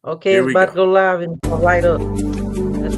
Okay, Here it's we about to go. go live and light up. Let's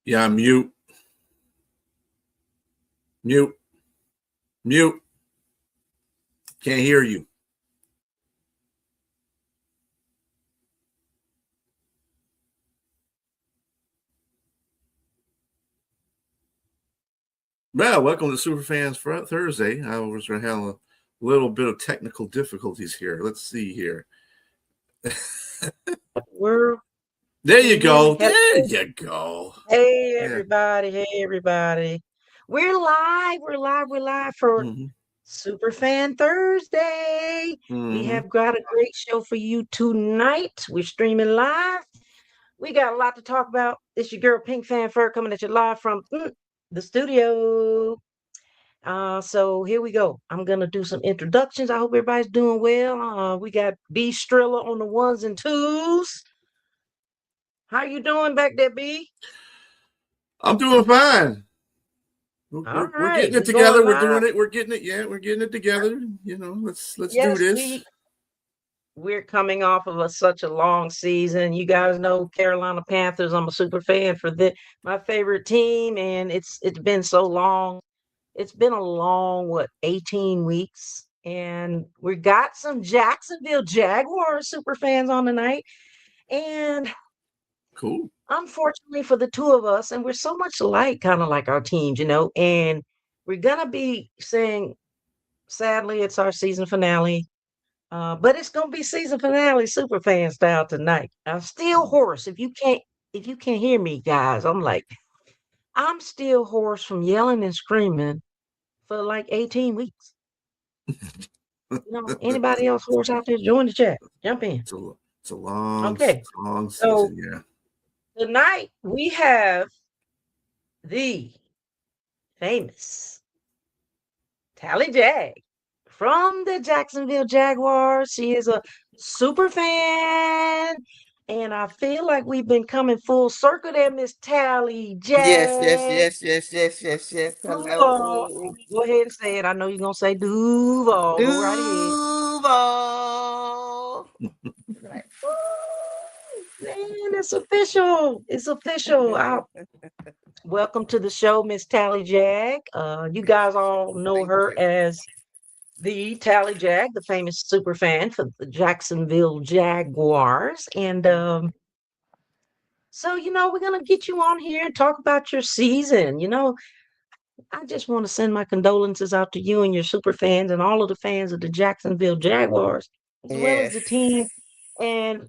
Yeah, mute, mute, mute. Can't hear you. Well, welcome to SuperFans for Thursday. I was having a little bit of technical difficulties here. Let's see here. we're There can you you hear me? go. There you go. Hey Yeah. everybody, hey everybody. We're live for Mm-hmm. Superfan Thursday. We Mm-hmm. have got a great show for you tonight. We're streaming live. We got a lot to talk about. It's your girl PINKFanFUR coming at you live from the studio. So here we go. I'm gonna do some introductions. I hope everybody's doing well. We got B Strilla on the ones and twos. How you doing back there, B? I'm doing fine. We're, All we're, we're right, getting it we're together. going We're live. doing it. We're getting it. Yeah, we're getting it together. Let's do Yes, this. we're coming off of such a long season. You guys know Carolina Panthers. I'm a super fan for my favorite team, and it's been so long. It's been a long 18 weeks, and we got some Jacksonville Jaguars super fans on tonight. And Cool. unfortunately for the two of us, and we're so much alike, kind of like our teams, and we're gonna be saying, sadly, it's our season finale. But it's gonna be season finale super fan style tonight. I'm still hoarse. If you can't hear me, guys, I'm still hoarse from yelling and screaming for like 18 weeks. Anybody else hoarse out there? Join the chat. Jump in. It's a long, Okay. long So season. Yeah. tonight we have the famous Tally Jag from the Jacksonville Jaguars. She is a super fan. And I feel like we've been coming full circle there, Miss Tally Yes, yes, Jag. yes, yes, yes, yes, yes. Duval. Hello. Go ahead and say it. I know you're going to say Duval. Go right ahead. Duval. Right. Man, it's official. It's official. Welcome to the show, Miss Tally Jag. You guys all know Thank her you. as the Tally Jag, the famous super fan for the Jacksonville Jaguars. And so, we're going to get you on here and talk about your season. I just want to send my condolences out to you and your super fans and all of the fans of the Jacksonville Jaguars, as well as Yes, the team. And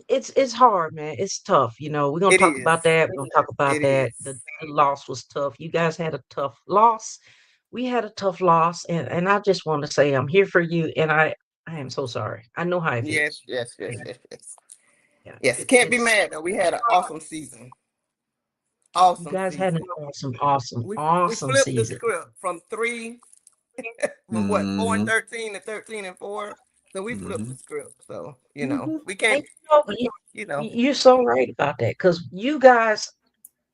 it's hard, man. It's tough. We're gonna it talk is. about that. We're gonna talk about It that. is. The loss was tough. You guys had a tough loss. We had a tough loss, and I just want to say I'm here for you. And I am so sorry. I know how it Yes, feels. yes, yes, Yeah, yes, yes. yeah. Yes, can't be mad though. We had an awesome season. You Awesome guys had an season. awesome, awesome, We awesome flipped the season. script from what, 4-13 to 13-4. So we flipped Mm-hmm. the script. So, we And can't, you, you know, you're so right about that because you guys.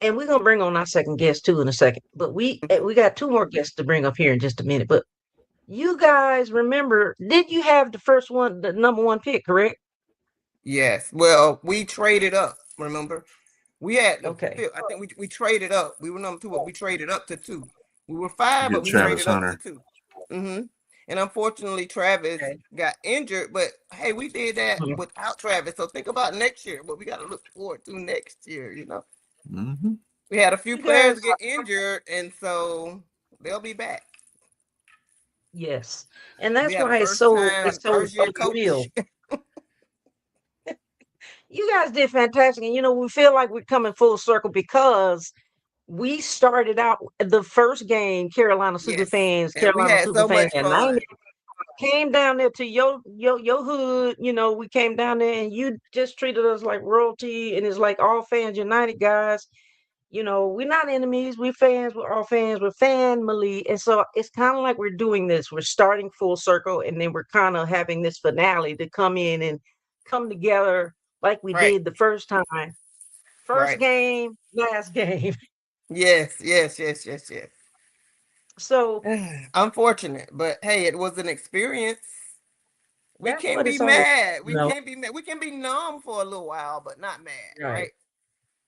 And we're gonna bring on our second guest too in a second. But we got two more guests to bring up here in just a minute. But you guys remember, did you have the first one, the number one pick, correct? yes. Well, we traded up, remember? We had the Okay. fifth. I think we traded up. We were number two, but we traded up to two. We were five, You but get we Travis traded up to Hunter. two. And unfortunately, Travis Okay. got injured. But hey, we did that Mhm. without Travis. So think about next year. What we got to look forward to next year. Mm-hmm. We had a few You guys, players get injured, and so they'll be back. yes. And We that's had a why it's first so time, it's so first year real. coach. You guys did fantastic. And we feel like we're coming full circle because we started out the first game, Yes, and we Carolina had Super so fans much at fun. 90. Came down there to your hood, we came down there and you just treated us like royalty, and it's like all fans united, guys. We're not enemies, we're fans, we're all fans, we're family. And so it's kind of like we're doing this. We're starting full circle, and then we're kind of having this finale to come in and come together like we Right, did the first time. First right. game, last game. Yes, yes, yes, yes, yes. So Unfortunate, but hey, it was an experience. We that's can't what be it's all, mad. you We know. can't be mad. We can be numb for a little while, but not mad, Right. right?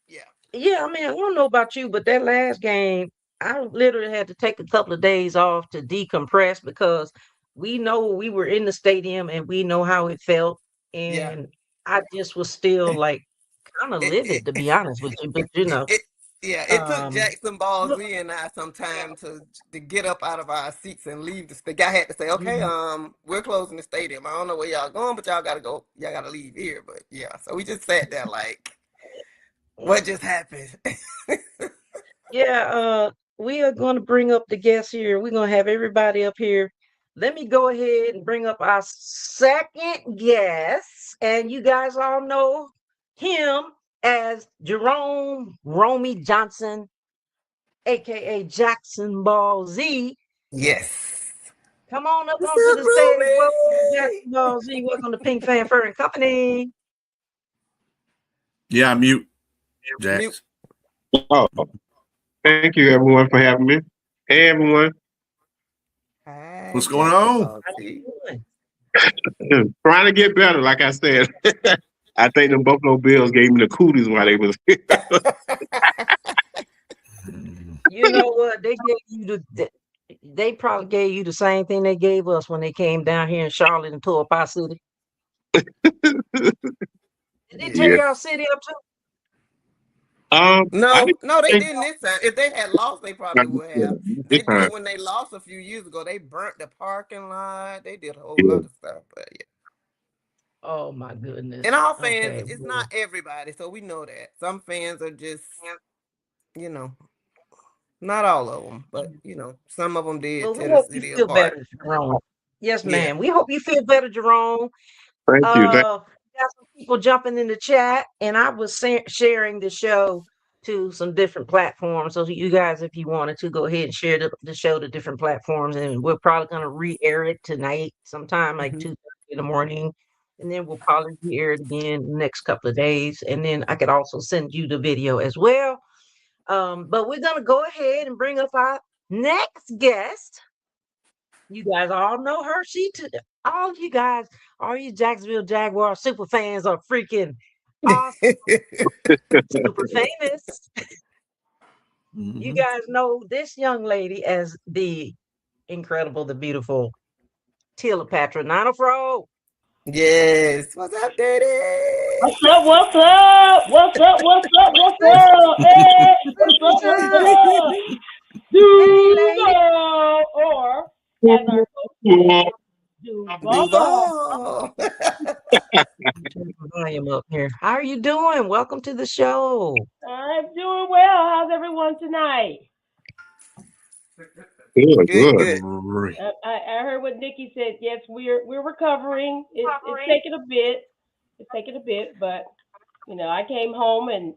Yeah. Yeah, I mean, I don't know about you, but that last game, I literally had to take a couple of days off to decompress because we know we were in the stadium and we know how it felt. Yeah. And I just was still like kind of It, livid, to it, be honest with you. But it yeah, it took um, Jackson look, Ballsy and I some time to get up out of our seats and leave the guy had to say, okay, mhm, we're closing the stadium. I don't know where y'all going, but y'all gotta go. Y'all gotta leave here. But yeah, so we just sat there like, what just happened? yeah, we are going to bring up the guests here. We're going to have everybody up here. Let me go ahead and bring up our second guest. And you guys all know him as Jerome Romy Johnson, aka Jackson Ball Z. Yes. Come on up What's onto up, the stage. Welcome to Romy? Jackson Ball Z. Welcome to Pink Fanfur and Company. Yeah, mute, Mute. Jax. Oh, thank you everyone for having me. Hey everyone, Hi, What's going Jackson on? Ball How Z. you doing? trying to get better. Like I said, I think the Buffalo Bills gave me the cooties while they was. You know what? They probably gave you the same thing they gave us when they came down here in Charlotte and tore up our city. Did they tear Yeah. y'all city up too? I No, didn't no, they think didn't this time. If they had lost, they probably would have. this They did time. when they lost a few years ago. They burnt the parking lot. They did a whole Yeah. lot of stuff. But Oh my goodness. And all fans, Okay. it's Well, not everybody, so we know that. Some fans are just, not all of them, but some of them did well, we tear the hope you city feel apart. better, Jerome. Yes, Yeah. ma'am. We hope you feel better, Jerome. Thank you. Got some people jumping in the chat, and I was sharing the show to some different platforms. So you guys, if you wanted to, go ahead and share the show to different platforms, and we're probably going to re-air it tonight, sometime like Mhm. 2:30 in the morning, and then we'll probably re-air it again the next couple of days, and then I could also send you the video as well. But we're going to go ahead and bring up our next guest. You guys all know her. All you guys, all you Jacksonville Jaguar super fans are freaking awesome, super famous. You Mhm. guys know this young lady as the incredible, the beautiful Cleopatra Nanofro. Yes. What's up, Daddy? What's up? What's up? What's up? What's up? What's up? Hey, what's up? What's up? Hey, lady. Duval, or as our coach says, Duval. Duval. Turn the volume up here. How are you doing? Welcome to the show. I'm doing well. How's everyone tonight? Good, Good, good. good. Great. I heard what Nikki said. Yes, we're recovering. It's taking a bit. It's taking a bit, but I came home and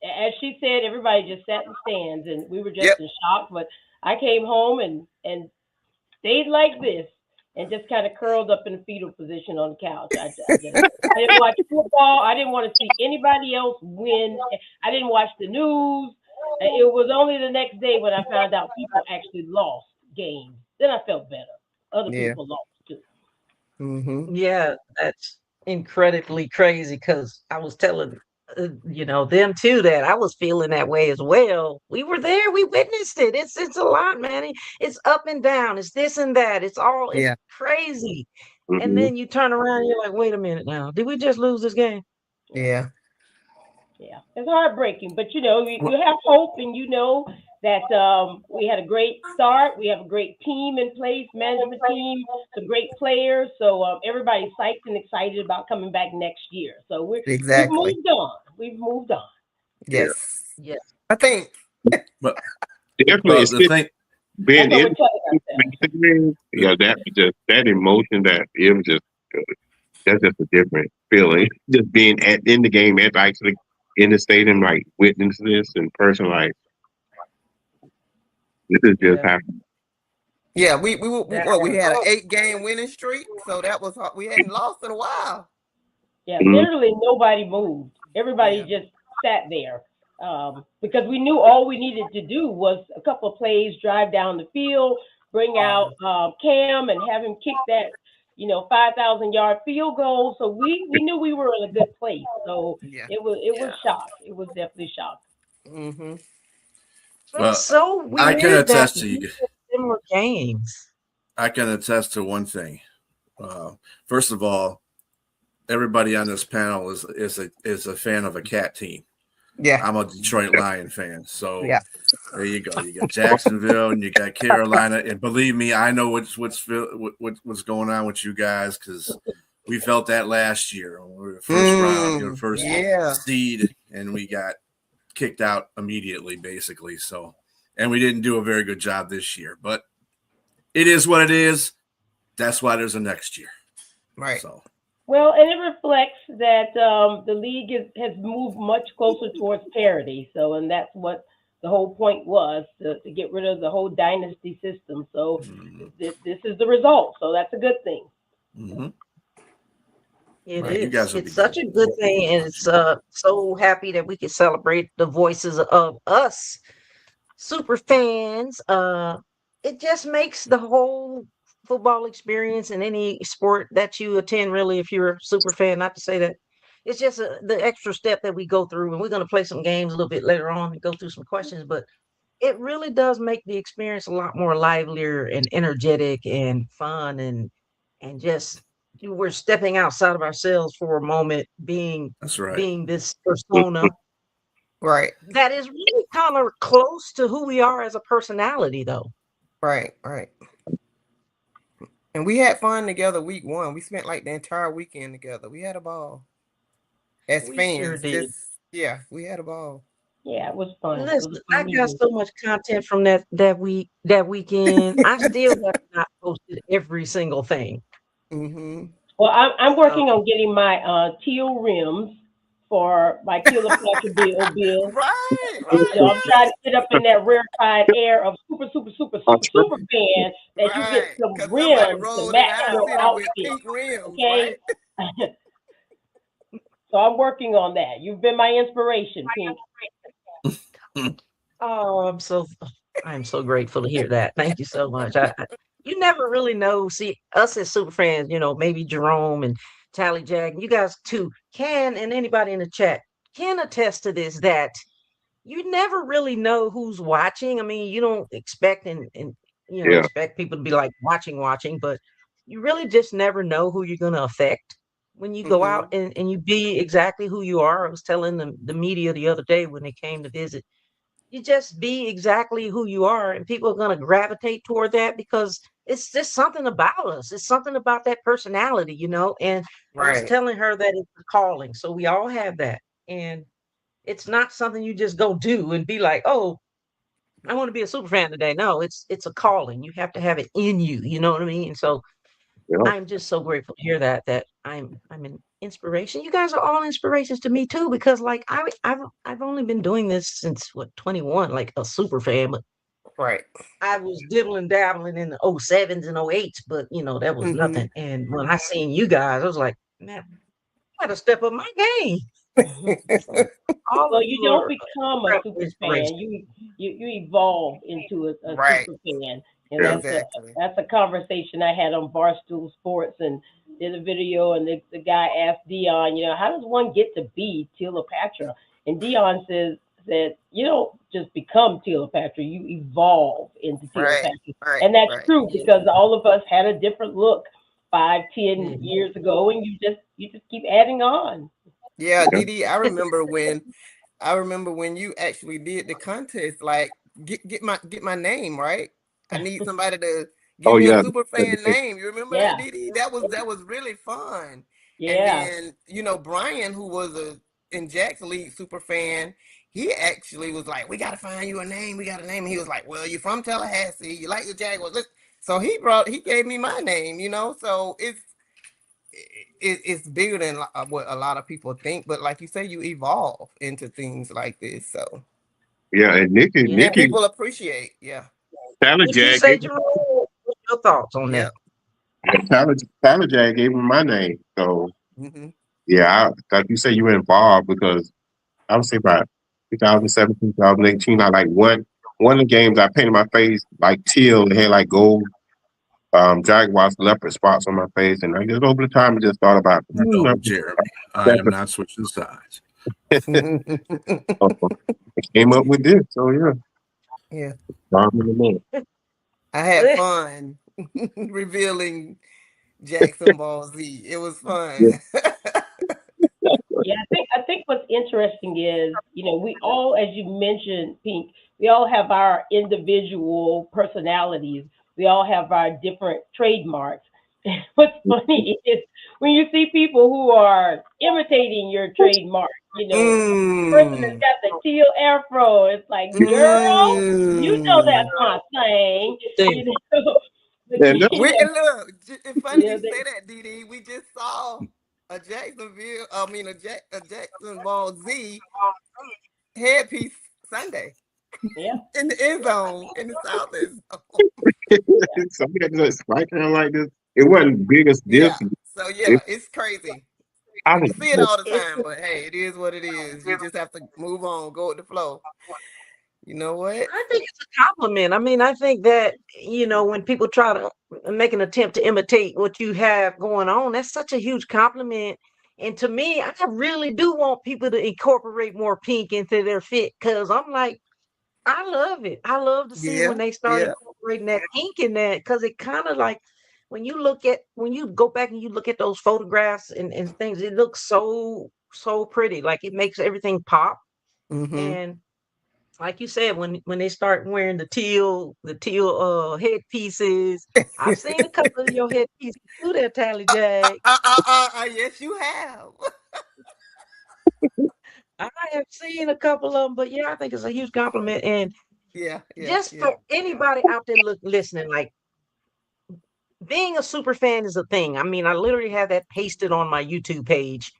as she said, everybody just sat in the stands and we were just Yep. in shock. But I came home and stayed like this and just kind of curled up in a fetal position on the couch. I didn't watch football. I didn't want to see anybody else win. I didn't watch the news. It was only the next day when I found out people actually lost games. Then I felt better. Other Yeah. people lost too. Mm-hmm. Yeah, that's incredibly crazy because I was telling them too that I was feeling that way as well. We were there, we witnessed it. It's a lot, man. It's up and down. It's this and that. It's Yeah. crazy. And Mhm. then you turn around and you're like, wait a minute now. Did we just lose this game? Yeah. Yeah, it's heartbreaking, but you Well, have hope, and that we had a great start. We have a great team in place, management team, some great players. So everybody's psyched and excited about coming back next year. So we've Exactly. moved on. We've moved on. Yeah, Yes. Yeah. I think. but definitely. well, It's the still thing. That's being what in we're telling ourselves. The, yeah, that just that emotion that it was just that's just a different feeling. Just being in the game and actually in the stadium, like witness this in person, like this is just Yeah. happening. Yeah, we That had an 8-game winning streak, so that was we hadn't lost in a while. Yeah, Mhm. literally nobody moved. Everybody Yeah. just sat there because we knew all we needed to do was a couple of plays, drive down the field, bring out Cam, and have him kick that 5,000-yard field goal. So we knew we were in a good place. So Yeah. it was shock. It was definitely shock. Mm-hmm. it's well, so I can weird that attest to we you. had similar games. I can attest to one thing. First of all, everybody on this panel is a fan of a cat team. Yeah. I'm a Detroit Lion fan, so Yeah. there you go. You got Jacksonville and you got Carolina, and believe me, I know what's going on with you guys because we felt that last year. We were the first round, the first Yeah. seed, and we got kicked out immediately, basically. So, and we didn't do a very good job this year, but it is what it is. That's why there's a next year. Right. So, Well, and it reflects that the league has moved much closer towards parity. So, and that's what the whole point was to get rid of the whole dynasty system. So, this is the result. So, that's a good thing. mm-hmm. It Right, you is. guys will be It's such good. a good thing, and it's so happy that we can celebrate the voices of us super fans. It just makes the whole football experience in any sport that you attend, really, if you're a super fan, not to say that it's just the extra step that we go through, and we're going to play some games a little bit later on and go through some questions, but it really does make the experience a lot more livelier and energetic and fun and just we're stepping outside of ourselves for a moment, That's right. being this persona Right. that is really kind of close to who we are as a personality, though. Right. Right. And we had fun together week 1. We spent like the entire weekend together. We had a ball. As We sure fans, did. we had a ball. Yeah, it was fun. It was Listen, a fun I got meeting. so much content from that weekend. I still have not posted every single thing. Mm-hmm. Well, I'm So working on getting my teal rims for my Cleopatra bill. Right, So I'm right, trying to get up in that rarefied air of super fan that you get right. some Because somebody rims to rolled in match our your city with outfit. pink rims, right? Okay, so I'm working on that. You've been my inspiration, Pink. oh, I'm so grateful to hear that. Thank you so much. You never really know. See, us as super fans, maybe Jerome and Tally Jack, you guys too can, and anybody in the chat can attest to this, that you never really know who's watching. I mean, you don't expect and Yeah, expect people to be like watching, but you really just never know who you're gonna affect when you go out Mm-hmm. and you be exactly who you are. I was telling the media the other day when they came to visit, you just be exactly who you are, and people are going to gravitate toward that because it's just something about us. It's something about that personality. And I was Right. telling her that it's a calling, so we all have that, and it's not something you just go do and be like, oh, I want to be a super fan today. No, it's a calling. You have to have it in you. You know what I mean? So yeah. I'm just so grateful to hear that I'm an inspiration. You guys are all inspirations to me too, because like I've only been doing this since what, 21, like a super fan, but Right. I was dibbling dabbling in the '07s and '08s, but that was Mm-hmm. nothing. And when I seen you guys, I was like, man, I gotta step up my game. So all Well, of you you don't are become a incredible super fan. inspiration. You evolve into a Right. super fan, and Yeah. Exactly. that's a conversation I had on Barstool Sports and did a video, and the guy asked Dion, how does one get to be Cleopatra? And Dion said you don't just become Cleopatra, you evolve into Right. Cleopatra, Right. and that's Right. true because all of us had a different look 5, 10 Mhm. years ago, and you just keep adding on. Yeah, Yeah. Didi, I remember when you actually did the contest, like get my name, right? I need somebody to Oh give me a yeah. super fan name. You remember that, Yeah, Didi? That was really fun. And yeah. then, Brian, who was a in Jack's League super fan, he actually was like, "We gotta find you a name. We got a name." And he was like, "Well, you're from Tallahassee. You like the Jaguars." So he gave me my name. So it's bigger than what a lot of people think. But like you say, you evolve into things like this. So Yeah. And Yeah. and Nikki, people appreciate. Yeah. Tyler Would you Jag say, gave, Jerome? What's your thoughts on that? Yep. Tyler, Tyler Jag gave him my name. So Hmm. yeah, like you say, you were involved because I would say about 2017, 2018. I like one of the games I painted my face like teal and had like gold jaguars leopard spots on my face, and I just over the time I just thought about No, Jeremy, I am not switching sides. I came up with this. So yeah, Yeah. Bomb in the man. I had fun revealing Jackson Ball Z. It was Yeah, fun. Yeah, I think what's interesting is, we all, as you mentioned, Pink, we all have our individual personalities. We all have our different trademarks. What's funny is when you see people who are imitating your trademark, person that's Mm. got the teal afro, it's like, girl, you know that's Mm. my thing, Damn. you know. But and that, We and look, it's funny yeah, you say that, Didi. We just saw a Jackson Ball Z headpiece Sunday yeah, in the end zone in the South. somebody just like kind of like this. It wasn't biggest Yeah. difference. So It, yeah, it's crazy. I You don't see it know. all the time, but hey, it is what it is. You just have to move on, go with the flow. You know what? I think it's a compliment. I mean, I think that, when people try to make an attempt to imitate what you have going on, that's such a huge compliment. And to me, I really do want people to incorporate more pink into their fit, because I'm like, I love it. I love to see when Yeah, they start yeah. incorporating that pink in that, because it kind of like when you go back and you look at those photographs and things, it looks so, so pretty. Like it makes everything pop. Mm-hmm. And like you said, when they start wearing the teal headpieces, I've seen a couple of your headpieces too there, Tally Jag. Yes, you have. I have seen a couple of them, but yeah, I think it's a huge compliment. And Yeah, yeah, just yeah. for anybody out there listening, like being a super fan is a thing. I mean, I literally have that pasted on my YouTube page,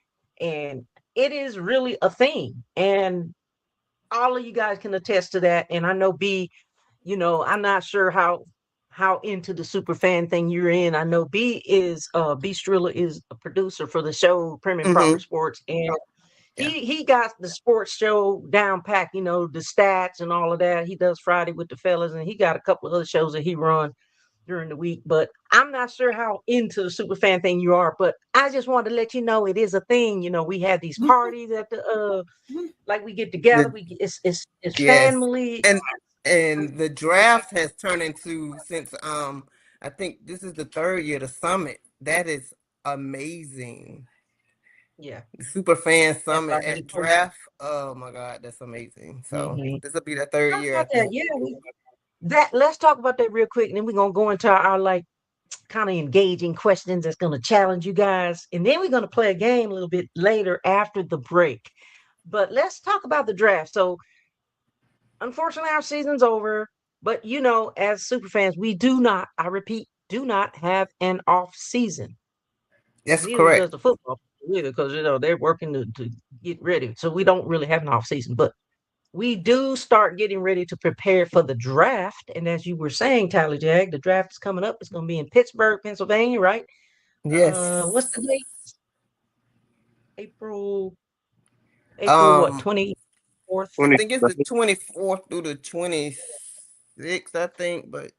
and it is really a thing. And all of you guys can attest to that. And I know B, I'm not sure how into the super fan thing you're in. I know B Strilla is a producer for the show Prim and Proper Mm-hmm. Sports, and Yeah. he got the sports show down packed, the stats and all of that. He does Friday with the fellas, and he got a couple of other shows that he run during the week. But I'm not sure how into the super fan thing you are, but I just wanted to let you know it is a thing. We have these parties at the like we get together, The, it's yes. family. And the draft has turned into, since I think this is the third year, the summit. That is amazing. Yeah, The Super Fan that's Summit already at posted. draft. Oh my God, that's amazing. So Hmm. this will be the third Talk year, I about that. think. Yeah, let's talk about that real quick, and then we're gonna go into our like kind of engaging questions that's gonna challenge you guys, and then we're gonna play a game a little bit later after the break. But let's talk about the draft. So unfortunately, our season's over. But as super fans, we do not, I repeat, do not have an off season. That's Neither does correct. the football either, because they're working to get ready. So we don't really have an off season, but we do start getting ready to prepare for the draft. And as you were saying, Tyler Jag, the draft is coming up. It's going to be in Pittsburgh, Pennsylvania, right? What's Yes. the date? April, April what? Um, 24th. I 20, think it's the 24th through the 26th, I think, but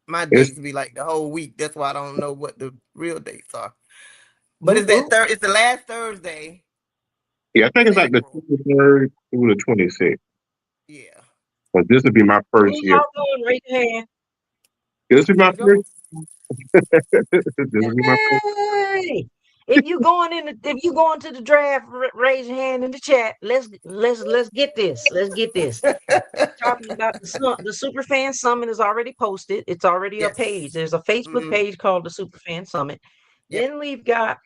my it's dates be like the whole week. That's why I don't know what the real dates are. But Whoop, it's that whoop. third. It's the last Thursday yeah, I think in it's like the April. 23rd through the 26th. Yeah. But this would be my Where first year. y'all going? Raise your hand. This You would be my finna go? first. This would be my first. Hey, if you going to the draft, raise your hand in the chat. Let's get this. Let's get this. Talking about the Superfan Summit is already posted. It's already a page. Yes. There's a Facebook Mm-hmm. page called the Superfan Summit. Yep. Then we've got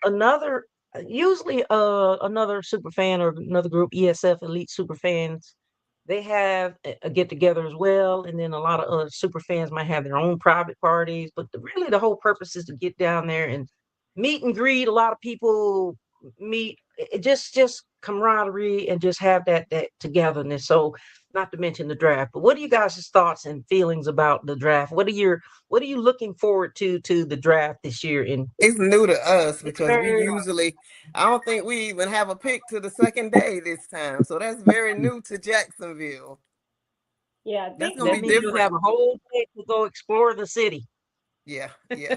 usually another superfan or another group, ESF Elite Superfans. They have a get together as well, and then a lot of other super fans might have their own private parties. But really, the whole purpose is to get down there and meet and greet. A lot of people meet, just camaraderie and just have that togetherness. So, not to mention the draft. But what are you guys' thoughts and feelings about the draft? What are you looking forward to the draft this year in It's new to us because we Pittsburgh? usually, I don't think we even have a pick to the second day this time. So that's very new to Jacksonville. Yeah, I That's think gonna That be we'll means be you'll different. have a whole day to go explore the city. Yeah, yeah,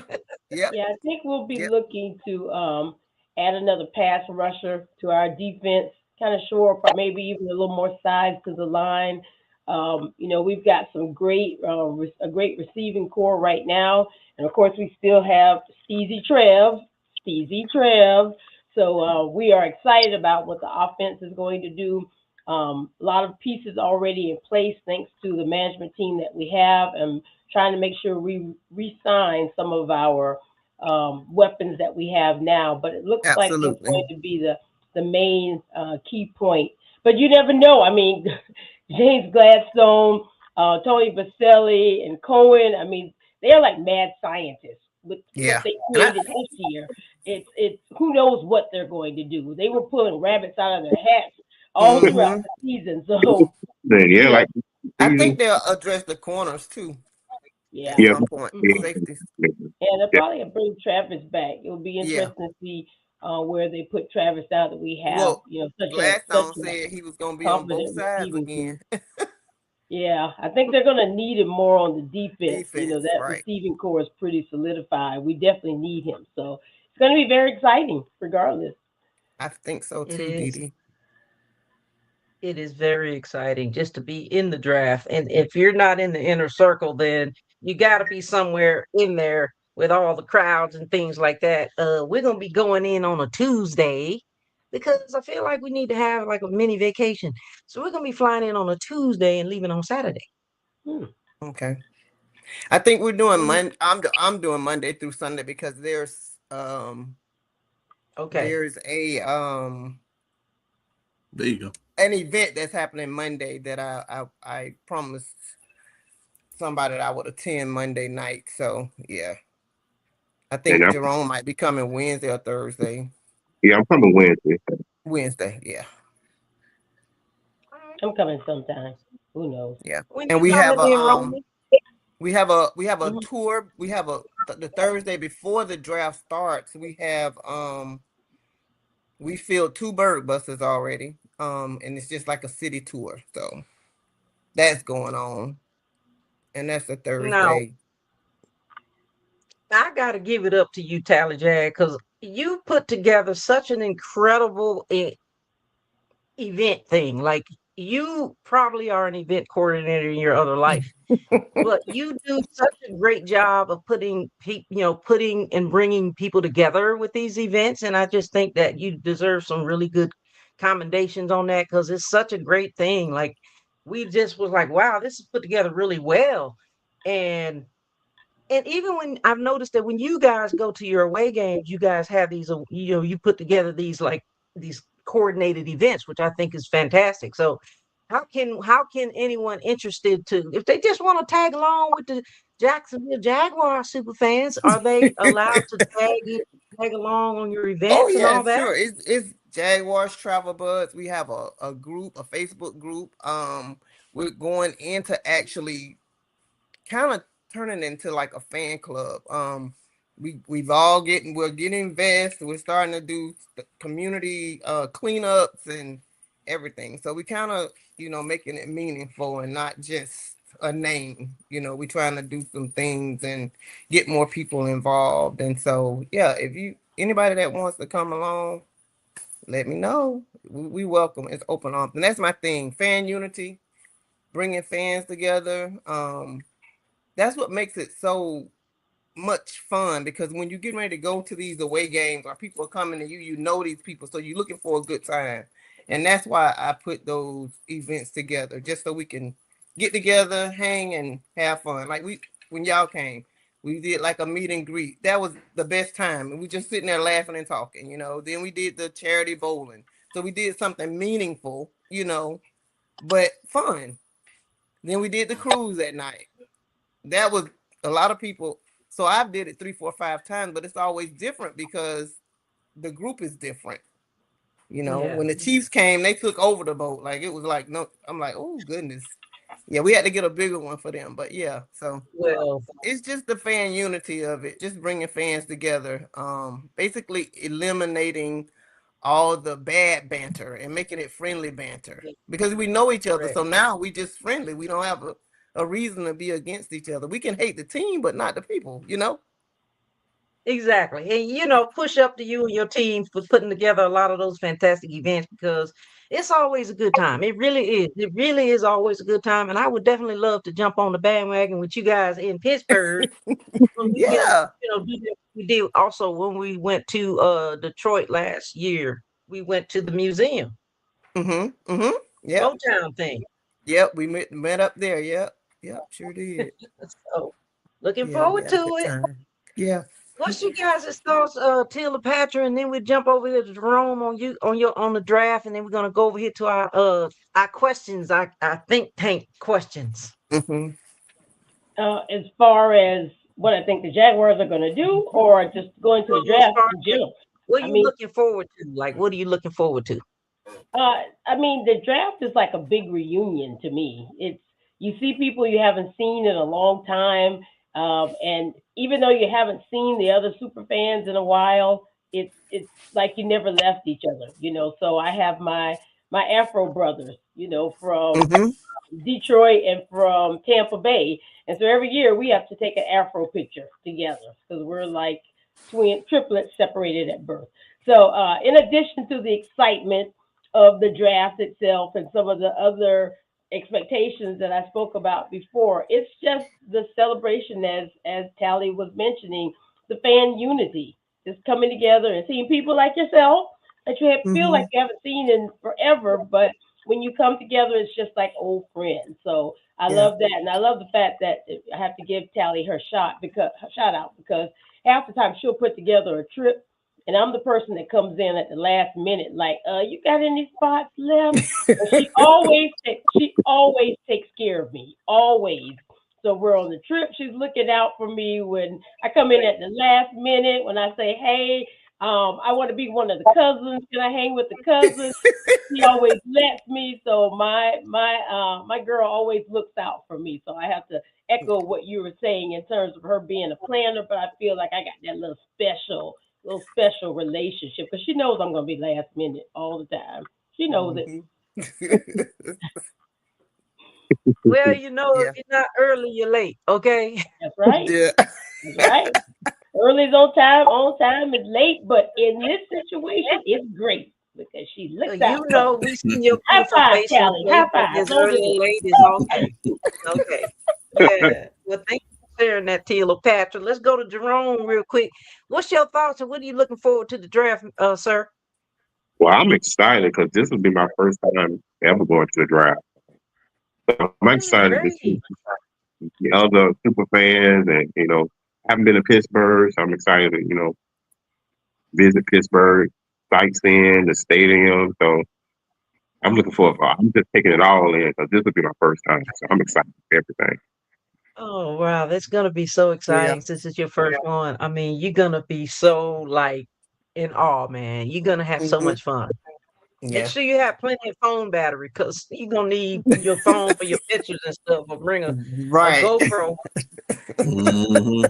yep, Yeah, I think we'll be yep. looking to add another pass rusher to our defense, kind of shore up, maybe even a little more size to the line. We've got some a great receiving core right now, and of course we still have Steezy Trev. So we are excited about what the offense is going to do. A lot of pieces already in place thanks to the management team that we have, and trying to make sure we re-sign some of our weapons that we have now. But it looks like that's Absolutely. going to be the main key point. But you never know. I mean, James Gladstone, Tony Baselli, and Cohen. I mean, they're like mad scientists with what Yeah. they And I, created this year. It's who knows what they're going to do. They were pulling rabbits out of their hats all throughout hmm the season. So Then, yeah, yeah, like I season. think they'll address the corners too at yeah. Yeah, some point. The Mhm. safeties. And they'll yeah. probably bring Travis back. It'll be Yeah. interesting to see where they put Travis out that we have, Well, such Gladstone a said he was gonna be on both confident sides receiving again. team. Yeah, I think they're going to need him more on the defense. Defense, That right? receiving core is pretty solidified. We definitely need him. So it's going to be very exciting, regardless. I think so It too, is. Didi. It is very exciting just to be in the draft. And if you're not in the inner circle, then you got to be somewhere in there with all the crowds and things like that. We're going to be going in on a Tuesday. because I feel like we need to have like a mini vacation. So we're gonna be flying in on a Tuesday and leaving on Saturday. Okay. I think we're doing Mhm. Monday. I'm doing Monday through Sunday because Okay. there's There you go. an event that's happening Monday that I promised somebody that I would attend Monday night. So yeah, I And think Jerome might be coming Wednesday or Thursday. I'm coming Wednesday. Wednesday, yeah, All right. I'm coming sometime. Who knows? yeah. When And you coming in, Roman? we have a Mhm. tour. We have the Thursday before the draft starts. We filled 2 bird buses already. And it's just like a city tour. So that's going on. And that's a Now, Thursday. I got to give it up to you, Tally Jag, because you put together such an incredible event thing. Like, you probably are an event coordinator in your other life, but you do such a great job of putting and bringing people together with these events. And I just think that you deserve some really good commendations on that because it's such a great thing. Like, we just was like, wow, this is put together really well. And even when I've noticed that when you guys go to your away games, you guys have these, you put together these like these coordinated events, which I think is fantastic. So how can anyone interested to, if they just want to tag along with the Jacksonville Jaguar super fans, are they allowed to tag along on your Oh events and yeah, all that? sure. It's Jaguars Travel Buds. We have a group, a Facebook group. We're going into actually kind of turning into like a fan club. We're getting vests. We're starting to do community cleanups and everything. So we kind of making it meaningful and not just a name. We trying to do some things and get more people involved. And so yeah, if you anybody that wants to come along, let me know. We welcome. It's open arms, and that's my thing. Fan unity, bringing fans together. That's what makes it so much fun, because when you're getting ready to go to these away games or people are coming to you, these people, so you're looking for a good time. And that's why I put those events together, just so we can get together, hang, and have fun. Like when y'all came, we did like a meet and greet. That was the best time. And we just sitting there laughing and talking. Then we did the charity bowling. So we did something meaningful, but fun. Then we did the cruise at night. That was a lot of people. So I've did it 3, 4, 5 times, but it's always different because the group is different. Yeah. When the Chiefs came, they took over the boat. Like, it was like, no, I'm like, oh goodness. Yeah, we had to get a bigger one for them. But yeah, so Well, it's just the fan unity of it, just bringing fans together. Basically eliminating all the bad banter and making it friendly banter, because we know each other. correct. So now we just friendly. We don't have a reason to be against each other. We can hate the team, but not the people. Exactly. And push up to you and your team for putting together a lot of those fantastic events because it's always a good time. It really is. It really is always a good time. And I would definitely love to jump on the bandwagon with you guys in Pittsburgh when we get, Yeah. do that. We did also when we went to Detroit last year. We went to the museum, Yep. Motown thing. Yep. We met up there. Yep. Yep. Sure did. So looking Yeah, we forward had a to good it. time. Yeah. What's you guys' thoughts, Cleopatra, and then we jump over here to Jerome on the draft, and then we're gonna go over here to our questions, our think tank questions. hmm As far as what I think the Jaguars are going to do, or just going to the Well, as draft far in as general. what are I you mean, looking forward to? Like, what are you looking forward to? the draft is like a big reunion to me. It's you see people you haven't seen in a long time, and even though you haven't seen the other super fans in a while, it's like you never left each other. So I have my Afro brothers, from hmm Detroit and from Tampa Bay. And so every year we have to take an Afro picture together because we're like triplets separated at birth. So in addition to the excitement of the draft itself and some of the other expectations that I spoke about before, it's just the celebration, as Tally was mentioning, the fan unity, just coming together and seeing people like yourself that you feel like you haven't seen in forever, but when you come together, it's just like old friends. So I love that, and I love the fact that I have to give Tally her shout out because half the time she'll put together a trip, and I'm the person that comes in at the last minute, like, you got any spots left? But she always takes care of me, always. So we're on the trip. She's looking out for me when I come in at the last minute. When I say, "Hey, I want to be one of the cousins. Can I hang with the cousins?" She always lets me. So my girl always looks out for me. So I have to echo what you were saying in terms of her being a planner. But I feel like I got that little special relationship because she knows I'm gonna be last minute all the time. She knows it. Well, you know, if you're not early, you're late. Okay. That's right. Yeah. That's right. Early is on time is late, but in this situation, it's great because she looks You out for know, me. we see your High beautiful five, face and Callie. place High like five. this Don't do early and it. late is okay. Okay. Yeah. Well, thank you for sharing that, Cleopatra. Let's go to Jerome real quick. What's your thoughts and what are you looking forward to the draft, sir? Well, I'm excited because this will be my first time ever going to the draft. So I'm Really excited to see great. the other super fans, and I haven't been to Pittsburgh, so I'm excited to visit Pittsburgh, sightseeing the stadium. So I'm looking forward. I'm just taking it all in because this will be my first time. So I'm excited for everything. Oh wow, that's gonna be so Yeah. exciting since it's your first one. I mean, you're gonna be so like in awe, man. You're gonna have so hmm much fun. Make Yeah. sure you have plenty of phone battery because you're gonna need your phone for your pictures and stuff, or bring a Right. GoPro. hmm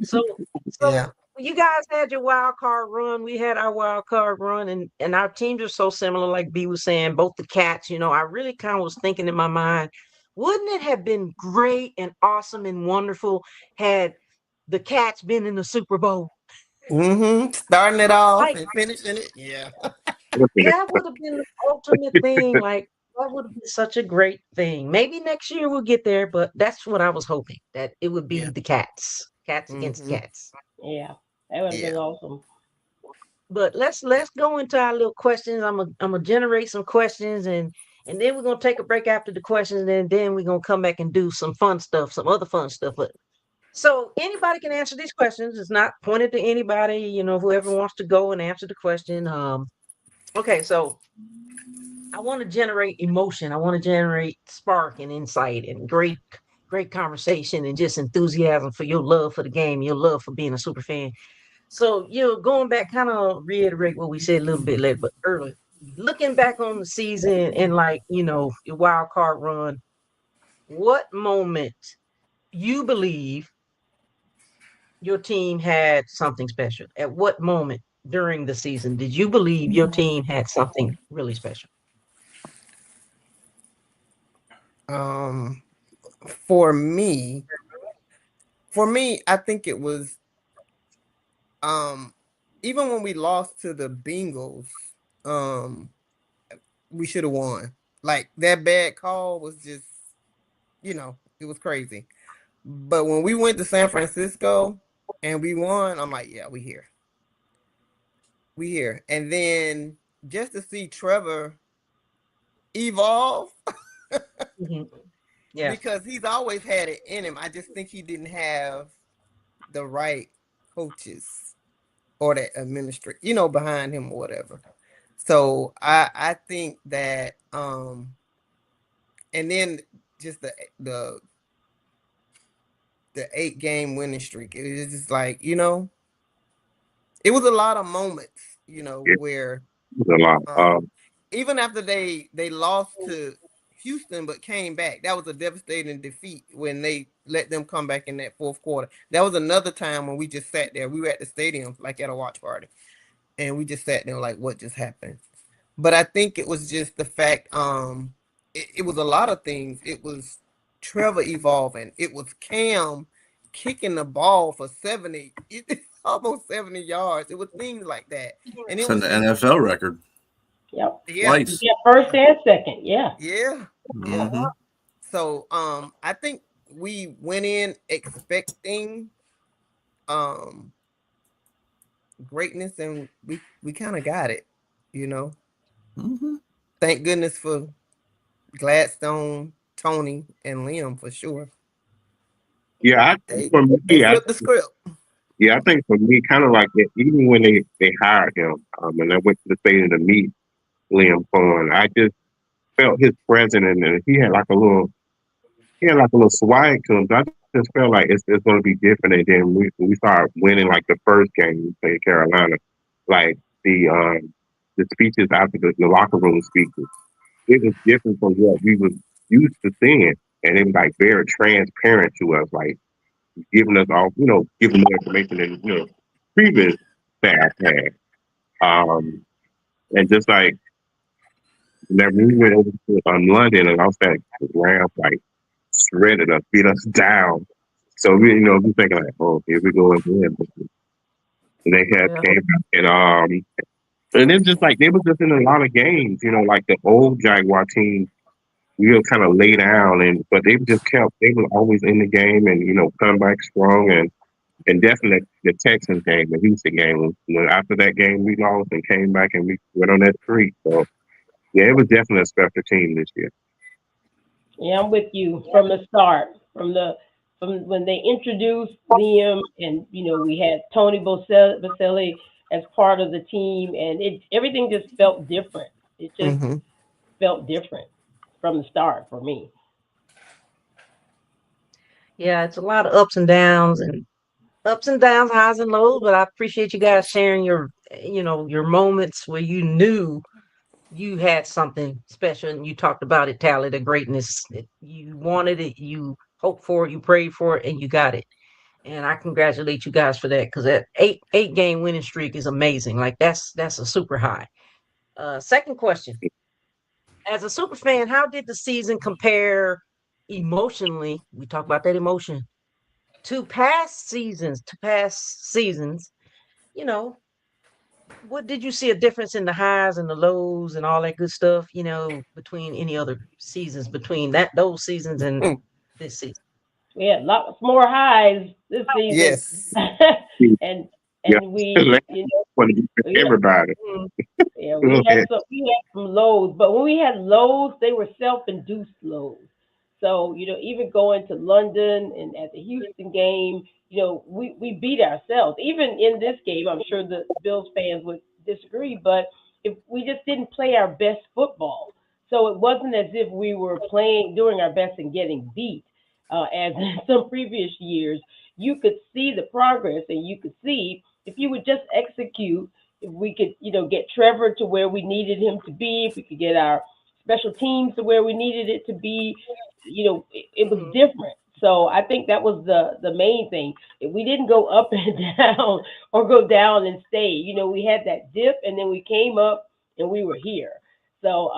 So so Yeah. you guys had your wild card run. We had our wild card run, and our teams are so similar, like B was saying, both the cats, I really kind of was thinking in my mind, wouldn't it have been great and awesome and wonderful had the cats been in the Super Bowl? Starting it off Like and finishing it. Yeah. that would have been the ultimate thing. Like that would have been such a great thing. Maybe next year we'll get there, but that's what I was hoping that it would be Yeah. the cats, cats against hmm cats. Yeah, that would have Yeah. been awesome. But let's go into our little questions. I'm gonna generate some questions, and then we're gonna take a break after the questions, and then we're gonna come back and do some fun stuff, some other fun stuff. But so anybody can answer these questions. It's not pointed to anybody. Whoever wants to go and answer the question. Okay, so I want to generate emotion. I want to generate spark and insight and great conversation and just enthusiasm for your love for the game, your love for being a super fan. So, going back, kind of reiterate what we said a little bit later, but earlier. Looking back on the season and like, your wild card run, what moment you believe your team had something special? At what moment during the season did you believe your team had something really special? Um, for me, I think it was um, even when we lost to the Bengals, um, we should have won. Like that bad call was just, it was crazy. But when we went to San Francisco and we won, I'm like, yeah, we here. We here. And then just to see Trevor evolve Mhm. Yeah. because he's always had it in him. I just think he didn't have the right coaches or the administrator, behind him or whatever. So I think that and then just the 8-game winning streak. It was just like, it was a lot of moments, Yeah, where it's a lot. even after they lost to Houston but came back, that was a devastating defeat when they let them come back in that fourth quarter. That was another time when we just sat there. We were at the stadium like at a watch party, and we just sat there like, what just happened? But I think it was just the fact, it was a lot of things. It was Trevor evolving. It was Cam kicking the ball for 70, almost 70 yards. It was things like that. And it It's an was just, NFL record Yep. yeah, You twice. get first and second. Yeah. yeah, yeah. hmm So I think we went in expecting um greatness, and we kind of got it, you know. Mm-hmm. Thank goodness for Gladstone, Tony, and Liam for sure. Yeah, They for they me, flipped the script. I think for me, kind of like that, even when they hired him, and I went to the stadium to meet Liam Cohen, I just felt his presence, and he had like a little swag to him. So I just felt like it's going to be different. And then we started winning like the first game we played Carolina, like the speeches after the locker room speeches. It was different from what we was used to seeing, and it was like very transparent to us, like giving us all, giving more information than previous staff had. And just like whenever we went over to London and all that, the Rams like shredded us, beat us down. So we thinking like, oh, here we go again. And they had Yeah. came back and it's just like they was just in a lot of games, like the old Jaguar team. We were kind of lay down, but they just kept. They were always in the game, and come back strong, and definitely the Texans game, the Houston game. When after that game we lost and came back and we went on that streak. So yeah, it was definitely a special team this year. Yeah, I'm with you from the start, from when they introduced Liam, and we had Tony Boselli as part of the team, and everything just felt different. It just Mm-hmm. felt different from the start for me. Yeah, it's a lot of ups and downs, highs and lows, but I appreciate you guys sharing your moments where you knew you had something special and you talked about it, Tally, the greatness. You wanted it, you hoped for it, you prayed for it, and you got it. And I congratulate you guys for that because that eight game winning streak is amazing. Like that's a super high. Second question. As a super fan, how did the season compare emotionally? We talk about that emotion to past seasons, you know, what did you see a difference in the highs and the lows and all that good stuff, between any other seasons, between those seasons and this season? We had lots more highs this season, Yes. and Yeah, and we, want to be for yeah, everybody. mm, yeah, we had some lows, but when we had lows, they were self-induced lows. So even going to London and at the Houston game, we beat ourselves. Even in this game, I'm sure the Bills fans would disagree, but if we just didn't play our best football, so it wasn't as if we were playing doing our best and getting beat, as in some previous years. You could see the progress, and you could see if you would just execute, if we could, get Trevor to where we needed him to be, if we could get our special teams to where we needed it to be, it was Mhm. different. So I think that was the main thing. If we didn't go up and down or go down and stay, we had that dip and then we came up and we were here. So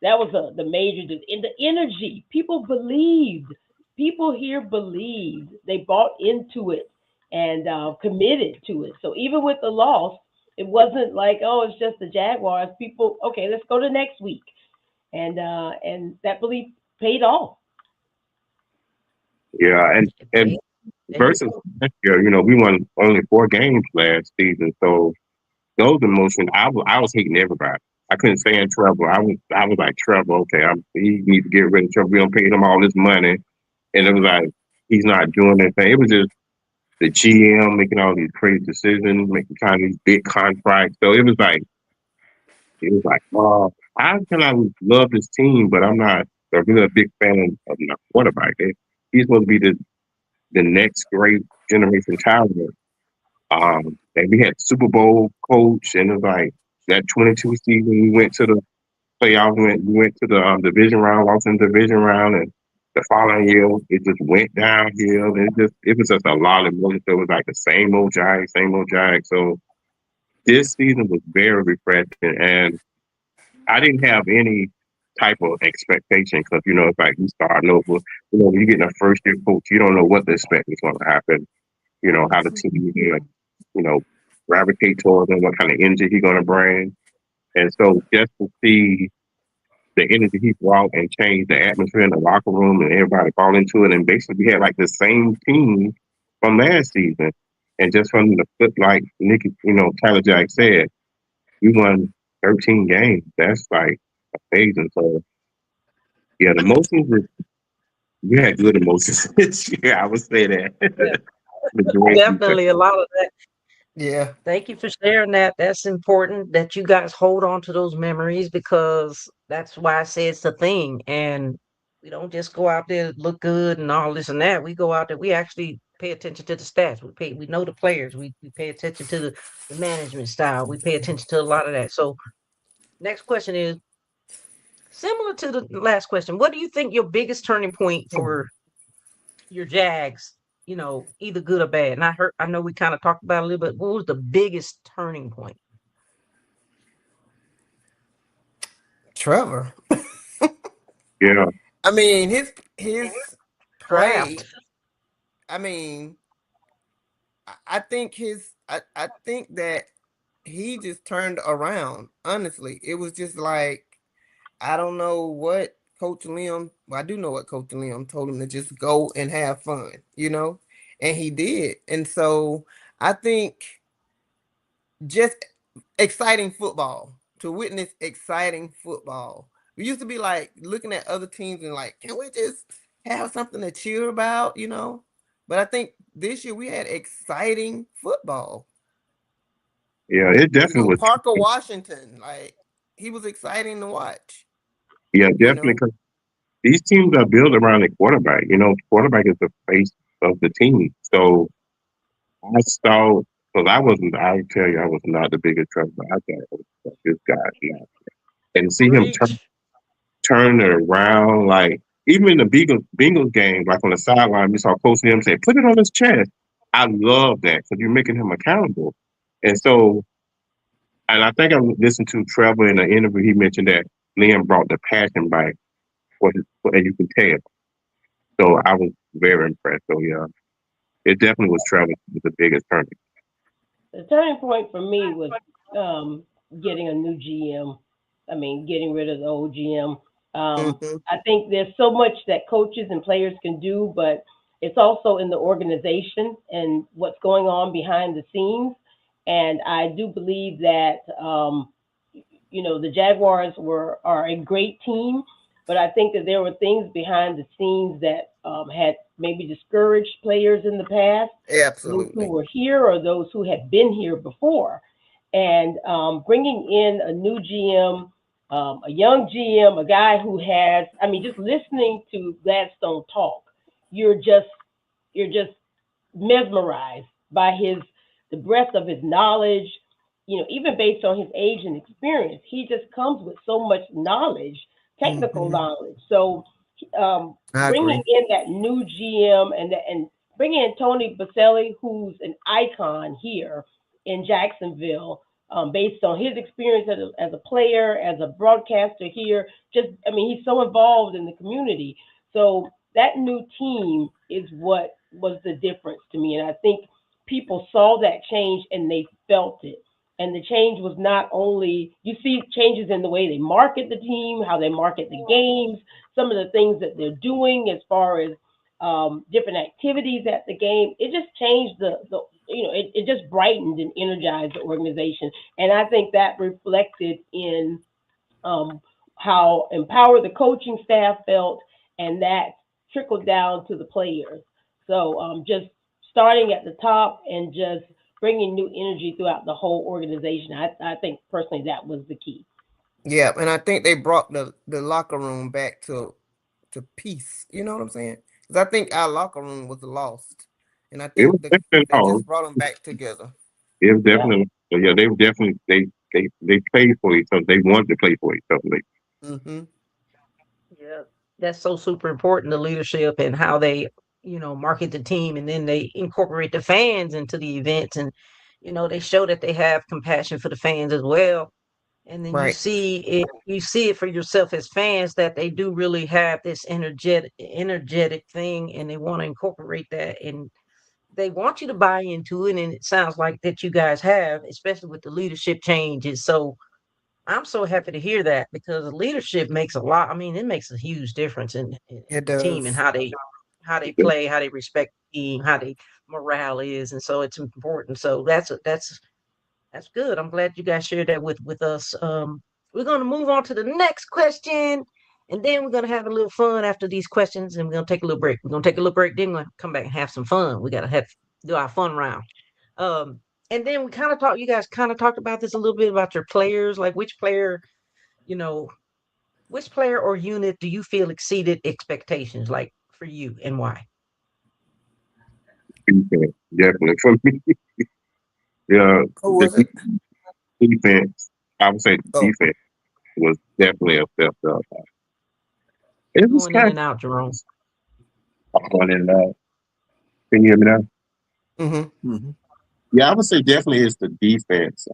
that was the major. In the energy, people believed. People here believed. They bought into it and committed to it. So even with the loss, it wasn't like, oh, it's just the Jaguars. People, okay, let's go to next week, and that belief paid off. Yeah, and Okay, there you versus go. last year, we won only 4 games last season, so those emotions, I was hating everybody. I couldn't stand Trevor. I was like Trevor. Okay, he needs to get rid of Trevor. We don't pay him all this money, and it was like he's not doing anything. It was just the GM making all these crazy decisions, making kind of these big contracts. So it was like, oh, how can I love this team, but I'm not a really big fan of my quarterback? He's supposed to be the next great generation talent. And we had Super Bowl coach, and it was like that 22 season. We went to the playoffs. We went to the division round, lost in the division round, and the following year it just went downhill. And it was just a lot of emotion. So it was like the same old Jags, same old Jags. So this season was very refreshing, and I didn't have any type of expectation because it's like you start over. When you get a first year coach, you don't know what to expect is going to happen. How the team is going to, you know, gravitate towards him, what kind of energy he's going to bring. And so just to see the energy he brought and change the atmosphere in the locker room and everybody fall into it. And basically we had like the same team from last season. And just from the flip, like Nikki, Tyler Jack said, we won 13 games. That's like amazing. So yeah, the emotions were, we had good emotions this year. I would say Yeah, that. Majority. definitely a lot of that. Yeah. Thank you for sharing that. That's important that you guys hold on to those memories because that's why I say it's a thing. And we don't just go out there look good and all this and that. We go out there, we actually pay attention to the stats. We know the players. We pay attention to the management style. We pay attention to a lot of that. So next question is similar to the last question. What do you think your biggest turning point for your Jags, either good or bad? And I know we kind of talked about it a little bit. What was the biggest turning point? Trevor. Yeah, I mean, his play. Draft. I mean, I think I think that he just turned around. Honestly, it was just like I don't know what Coach Liam. Well, I do know what Coach Liam told him to just go and have fun, and he did. And so I think just exciting football, to witness exciting football. We used to be like looking at other teams and like, can we just have something to cheer about? But I think this year we had exciting football. yeah, it definitely was. Parker Washington, like he was exciting to watch. Yeah, You definitely. know, Because these teams are built around the quarterback. Quarterback is the face of the team. So I saw, because I tell you, I was not the biggest Trevor. I thought, "Oh, this guy, not." And see him Preach. turn it around, like even in the Bengals game, like on the sideline, we saw Coach Liam say, "Put it on his chest." I love that because you're making him accountable. And so, and I think I listened to Trevor in an interview. He mentioned that Liam brought the passion back as you can tell. So I was very impressed. So yeah, it definitely was Trevor with the biggest turn. The turning point for me was um, getting a new GM. I mean, getting rid of the old GM. hmm I think there's so much that coaches and players can do, but it's also in the organization and what's going on behind the scenes. And I do believe that the Jaguars are a great team, but I think that there were things behind the scenes that had maybe discouraged players in the past, those who absolutely. were here or those who had been here before. And bringing in a new GM, a young GM, a guy who has, I mean, just listening to Gladstone talk, you're just you're just mesmerized by the breadth of his knowledge. Even based on his age and experience, he just comes with so much knowledge, technical hmm knowledge. So, I bringing agree. in that new GM and bringing in Tony Baselli, who's an icon here in Jacksonville, based on his experience as a player, as a broadcaster here. Just, I mean, he's so involved in the community. So that new team is what was the difference to me, and I think people saw that change and they felt it. And the change was not only, you see changes in the way they market the team, how they market the games, some of the things that they're doing as far as different activities at the game. It just changed it just brightened and energized the organization. And I think that reflected in um, how empowered the coaching staff felt, and that trickled down to the players. So just starting at the top and just bringing new energy throughout the whole organization. I think personally that was the key. Yeah, and I think they brought the locker room back to peace. You know what I'm saying? Because I think our locker room was lost, and I It think was definitely they hard. just brought them back together. It was Yeah. definitely, yeah, they were definitely, they played for each other. They wanted to play for each other. hmm Yeah, that's so super important, the leadership and how they, market the team and then they incorporate the fans into the events and, they show that they have compassion for the fans as well. And then Right. you see it for yourself as fans that they do really have this energetic thing and they want to incorporate that and they want you to buy into it. And it sounds like that you guys have, especially with the leadership changes. So I'm so happy to hear that because leadership makes a lot. I mean, it makes a huge difference in It the team and does. how they play, how they respect the team, how they morale is, and so it's important. So that's good. I'm glad you guys shared that with us. We're gonna move on to the next question, and then we're gonna have a little fun after these questions, and we're gonna take a little break. We're gonna take a little break, then we're gonna come back and have some fun. We gotta have do our fun round. Um, and then we kind of talked. You guys kind of talked about this a little bit about your players, like you know, which player or unit do you feel exceeded expectations, like for you, and why? Defense, definitely for me. Yeah, Who the was it? defense. I would say the Oh, defense was definitely a step up. It was Going in kind and out, Jerome. of fun and can you hear me now? mm-hmm. Mm-hmm. Yeah, I would say definitely it's the defense.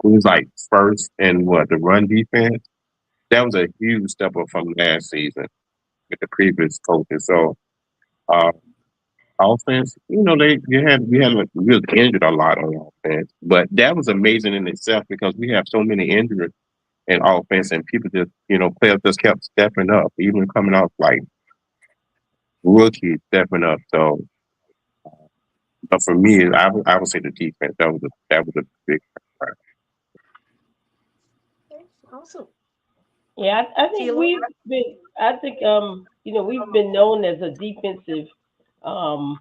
It was like first and what the run defense. That was a huge step up from last season with the previous coaches. So uh, offense, we was injured a lot on offense, but that was amazing in itself because we have so many injuries in offense, and people just players just kept stepping up, even coming off like rookies stepping up. So, but for me, I would say the defense that was a big part. Okay, awesome. Yeah, I think Sheila? we've been. I think we've been known as a defensive um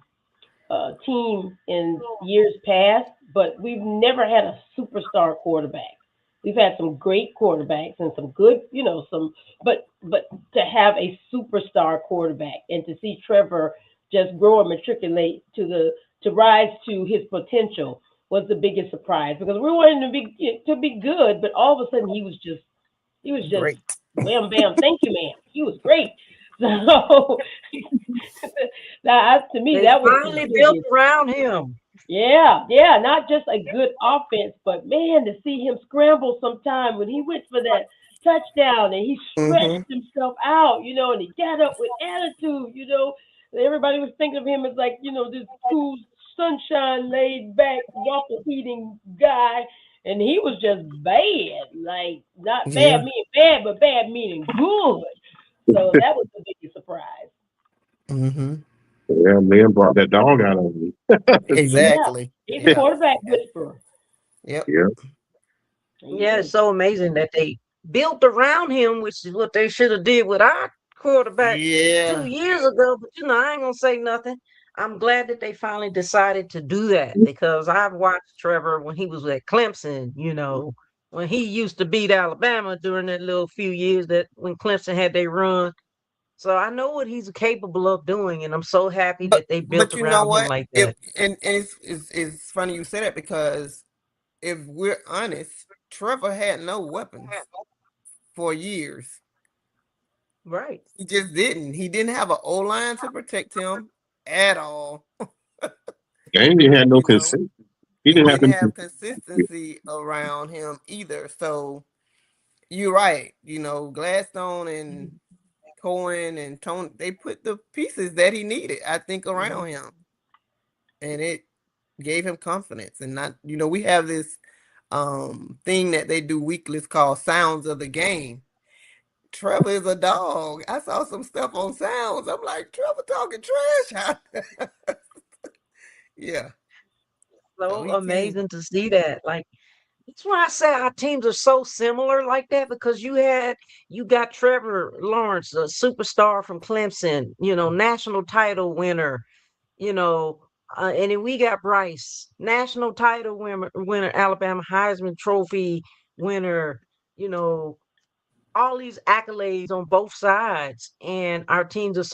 team in years past, but we've never had a superstar quarterback. We've had some great quarterbacks and some good, but to have a superstar quarterback and to see Trevor just grow and matriculate to rise to his potential was the biggest surprise because we wanted him to be good, but all of a sudden he was just Great. wham bam, thank you, ma'am. He was great. So that to me They that was the finally built biggest. around him. Yeah, yeah, not just a good offense, but man, to see him scramble sometime when he went for that touchdown and he Mm-hmm. stretched himself out, and he got up with attitude. Everybody was thinking of him as like, this cool, sunshine, laid back, waffle eating guy. And he was just bad, like not bad Yeah. meaning bad, but bad meaning good. So that was the biggest surprise. Mm-hmm. Yeah, man brought that dog out of me. Yeah, Exactly. he's a Yeah. quarterback whisperer. Yep. Yeah, He Yeah, it's is. so amazing that they built around him, which is what they should have did with our quarterback two Yeah. years ago. But I ain't gonna say nothing. I'm glad that they finally decided to do that because I've watched Trevor when he was at Clemson. When he used to beat Alabama during that little few years that when Clemson had their run. So I know what he's capable of doing, and I'm so happy But that they but built you know around him what? like If that. and it's funny you say that because if we're honest, Trevor had no weapons for years. Right. He just didn't. He didn't have an O line to protect him at all. and he had no You know, consent. He he didn't have didn't any. have consistency around him either. So you're right. Gladstone and Cohen and Tony, they put the pieces that he needed, I think, Mhm. around him. And it gave him confidence. And not, we have this thing that they do weekly called Sounds of the Game. Trevor is a dog. I saw some stuff on Sounds. I'm like, Trevor talking trash. Yeah. So So he can. amazing to see that. Like that's why I say our teams are so similar like that because you got Trevor Lawrence, a superstar from Clemson, national title winner, you know, and then we got Bryce, national title winner, Alabama Heisman Trophy winner, you know, all these accolades on both sides, and our teams are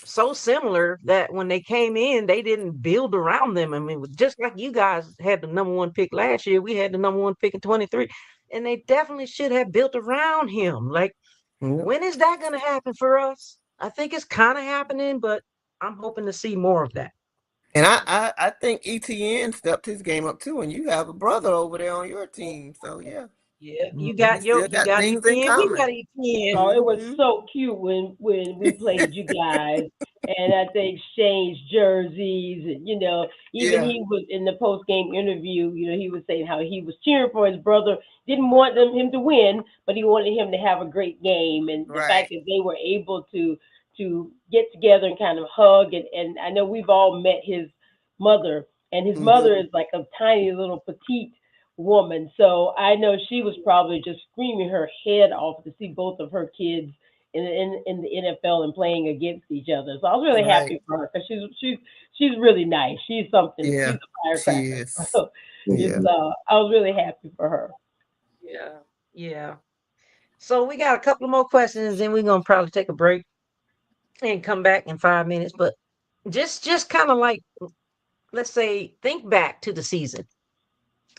so similar that when they came in, they didn't build around them. I mean, just like you guys had the number one pick last year, we had the number one pick in 23, and they definitely should have built around him. Like, Yep. when is that going to happen for us? I think it's kind of happening, but I'm hoping to see more of that. And I think ETN stepped his game up too. And you have a brother over there on your team. So yeah, Yeah, you we got still you got got things in ETN, we common. got ETN. Oh, it was Hmm. so cute when we played you guys, and they exchanged jerseys, and even Yeah. he was in the post game interview. He was saying how he was cheering for his brother, didn't want him to win, but he wanted him to have a great game, and the fact Right. that they were able to to get together and kind of hug. And I know we've all met his mother, and his mother is like a tiny little petite woman. So I know she was probably just screaming her head off to see both of her kids in the NFL and playing against each other. So I was really Right. happy for her because she's really nice. She's something. She's Yeah, a she firecracker. is. So Yeah. it's I was really happy for her. Yeah. Yeah. So we got a couple more questions, and we're gonna probably take a break and come back in 5 minutes. But just kind of like, let's say, think back to the season.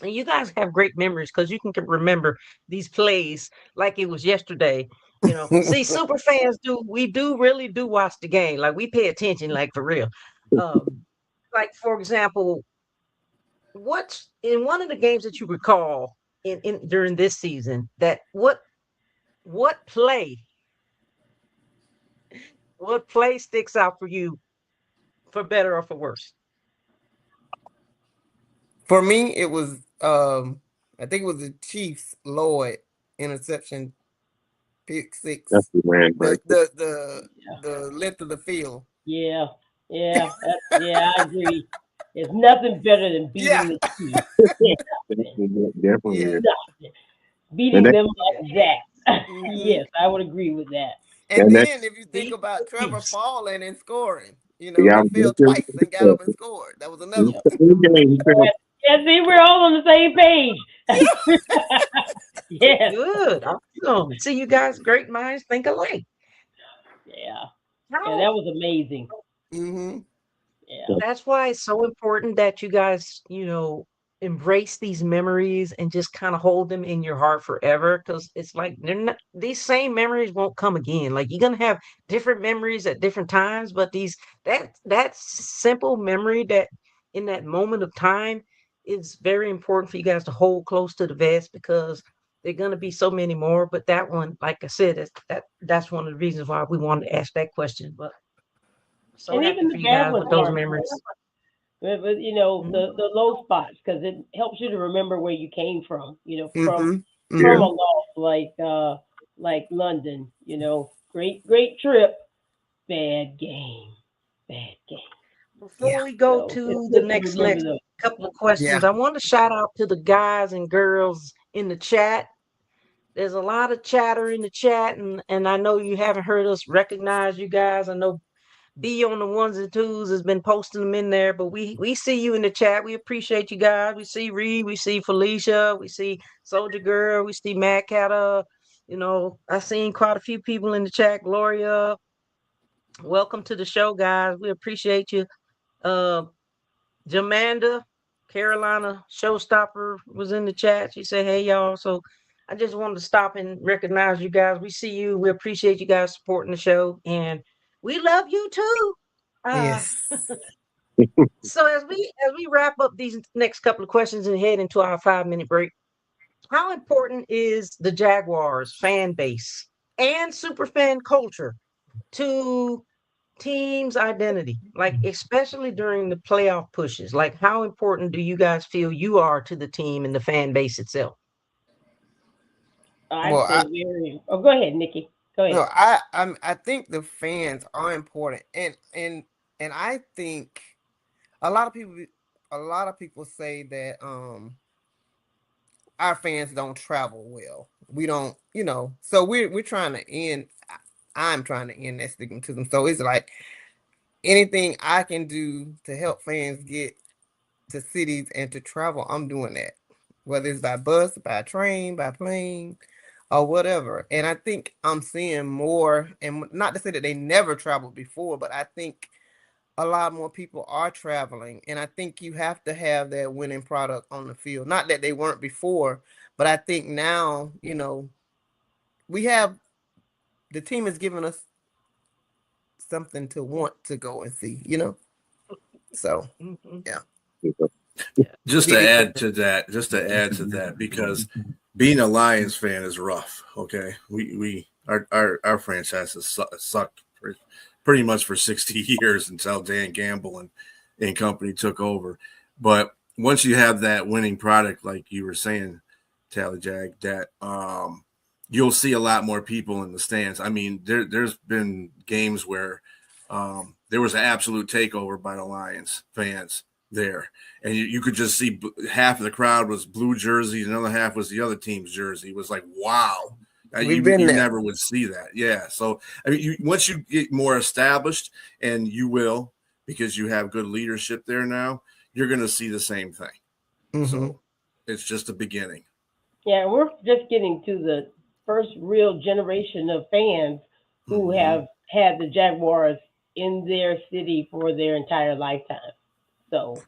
And you guys have great memories because you can remember these plays like it was yesterday. See, super fans we do really do watch the game. Like we pay attention, like for real. Um, like for example, what's in one of the games that you recall in during this season that what play what play sticks out for you for better or for worse? For me, it was I think it was the Chiefs Lloyd interception, pick six. That's the man The break. the length of the field. Yeah, yeah, I agree. There's nothing better than Yeah. beating the Chiefs. Definitely Yeah. is. Nothing. And Beating that, them like that. Mhm. Yes, I would agree with that. And and that, then if you think Beat about the Trevor Chiefs. falling and scoring, yeah, he fell twice and got up and scored. That was another in one. the game, he felt Yeah, see, we're all on the same page. Yes. Good. Awesome. See, you guys, great minds think alike. Yeah. Yeah, How that was amazing. Mm-hmm. Yeah. That's why it's so important that you guys, embrace these memories and just kind of hold them in your heart forever. Because it's like these same memories won't come again. Like you're gonna have different memories at different times, but that simple memory that in that moment of time is very important for you guys to hold close to the vest because there are gonna be so many more. But that one, like I said, that's one of the reasons why we wanted to ask that question. But so And happy even for the you bad guys ones with those are memories. but Mhm. the low spots because it helps you to remember where you came from. Mm-hmm. From yeah. a loss like London. Great trip, bad game, bad game. Yeah. Before we go So it's to the good to next remember those. couple of Yeah. questions, I want to shout out to the guys and girls in the chat. There's a lot of chatter in the chat, and I know you haven't heard us recognize you guys. I know B on the ones and twos has been posting them in there, but we see you in the chat. We appreciate you guys. We see Reed, we see Felicia, we see Soldier Girl, we see Mad Catta. I seen quite a few people in the chat. Gloria, welcome to the show, guys. We appreciate you. Uh, Jamanda, Carolina Showstopper was in the chat. She said, "Hey y'all." So I just wanted to stop and recognize you guys. We see you. We appreciate you guys supporting the show, and we love you too. Uh, Yes. so as we wrap up these next couple of questions and head into our 5 minute break, how important is the Jaguars fan base and superfan culture to team's identity, like especially during the playoff pushes? Like, how important do you guys feel you are to the team and the fan base itself? I'd Well, say very. Oh, go ahead, Nikki. Go ahead. I think the fans are important, and I think a lot of people say that our fans don't travel well. We don't, so we're trying to end. I'm trying to end that stigmatism. So it's like anything I can do to help fans get to cities and to travel, I'm doing that. Whether it's by bus, by train, by plane, or whatever. And I think I'm seeing more, and not to say that they never traveled before, but I think a lot more people are traveling. And I think you have to have that winning product on the field. Not that they weren't before, but I think now, we have the team is giving us something to want to go and see. So Mhm. yeah. Yeah. Just to Big add to that, because being a Lions fan is rough. Okay, our franchise has sucked pretty much for 60 years until Dan Gamble and company took over. But once you have that winning product, like you were saying, Tally Jag, that you'll see a lot more people in the stands. I mean, there's been games where there was an absolute takeover by the Lions fans there, and you could just see half of the crowd was blue jerseys, another half was the other team's jersey. It was like, wow. You never would see that. Yeah. So, I mean, once you get more established, and you will, because you have good leadership there now, you're going to see the same thing. Mm-hmm. So it's just the beginning. Yeah, we're just getting to the first real generation of fans who have had the Jaguars in their city for their entire lifetime. So,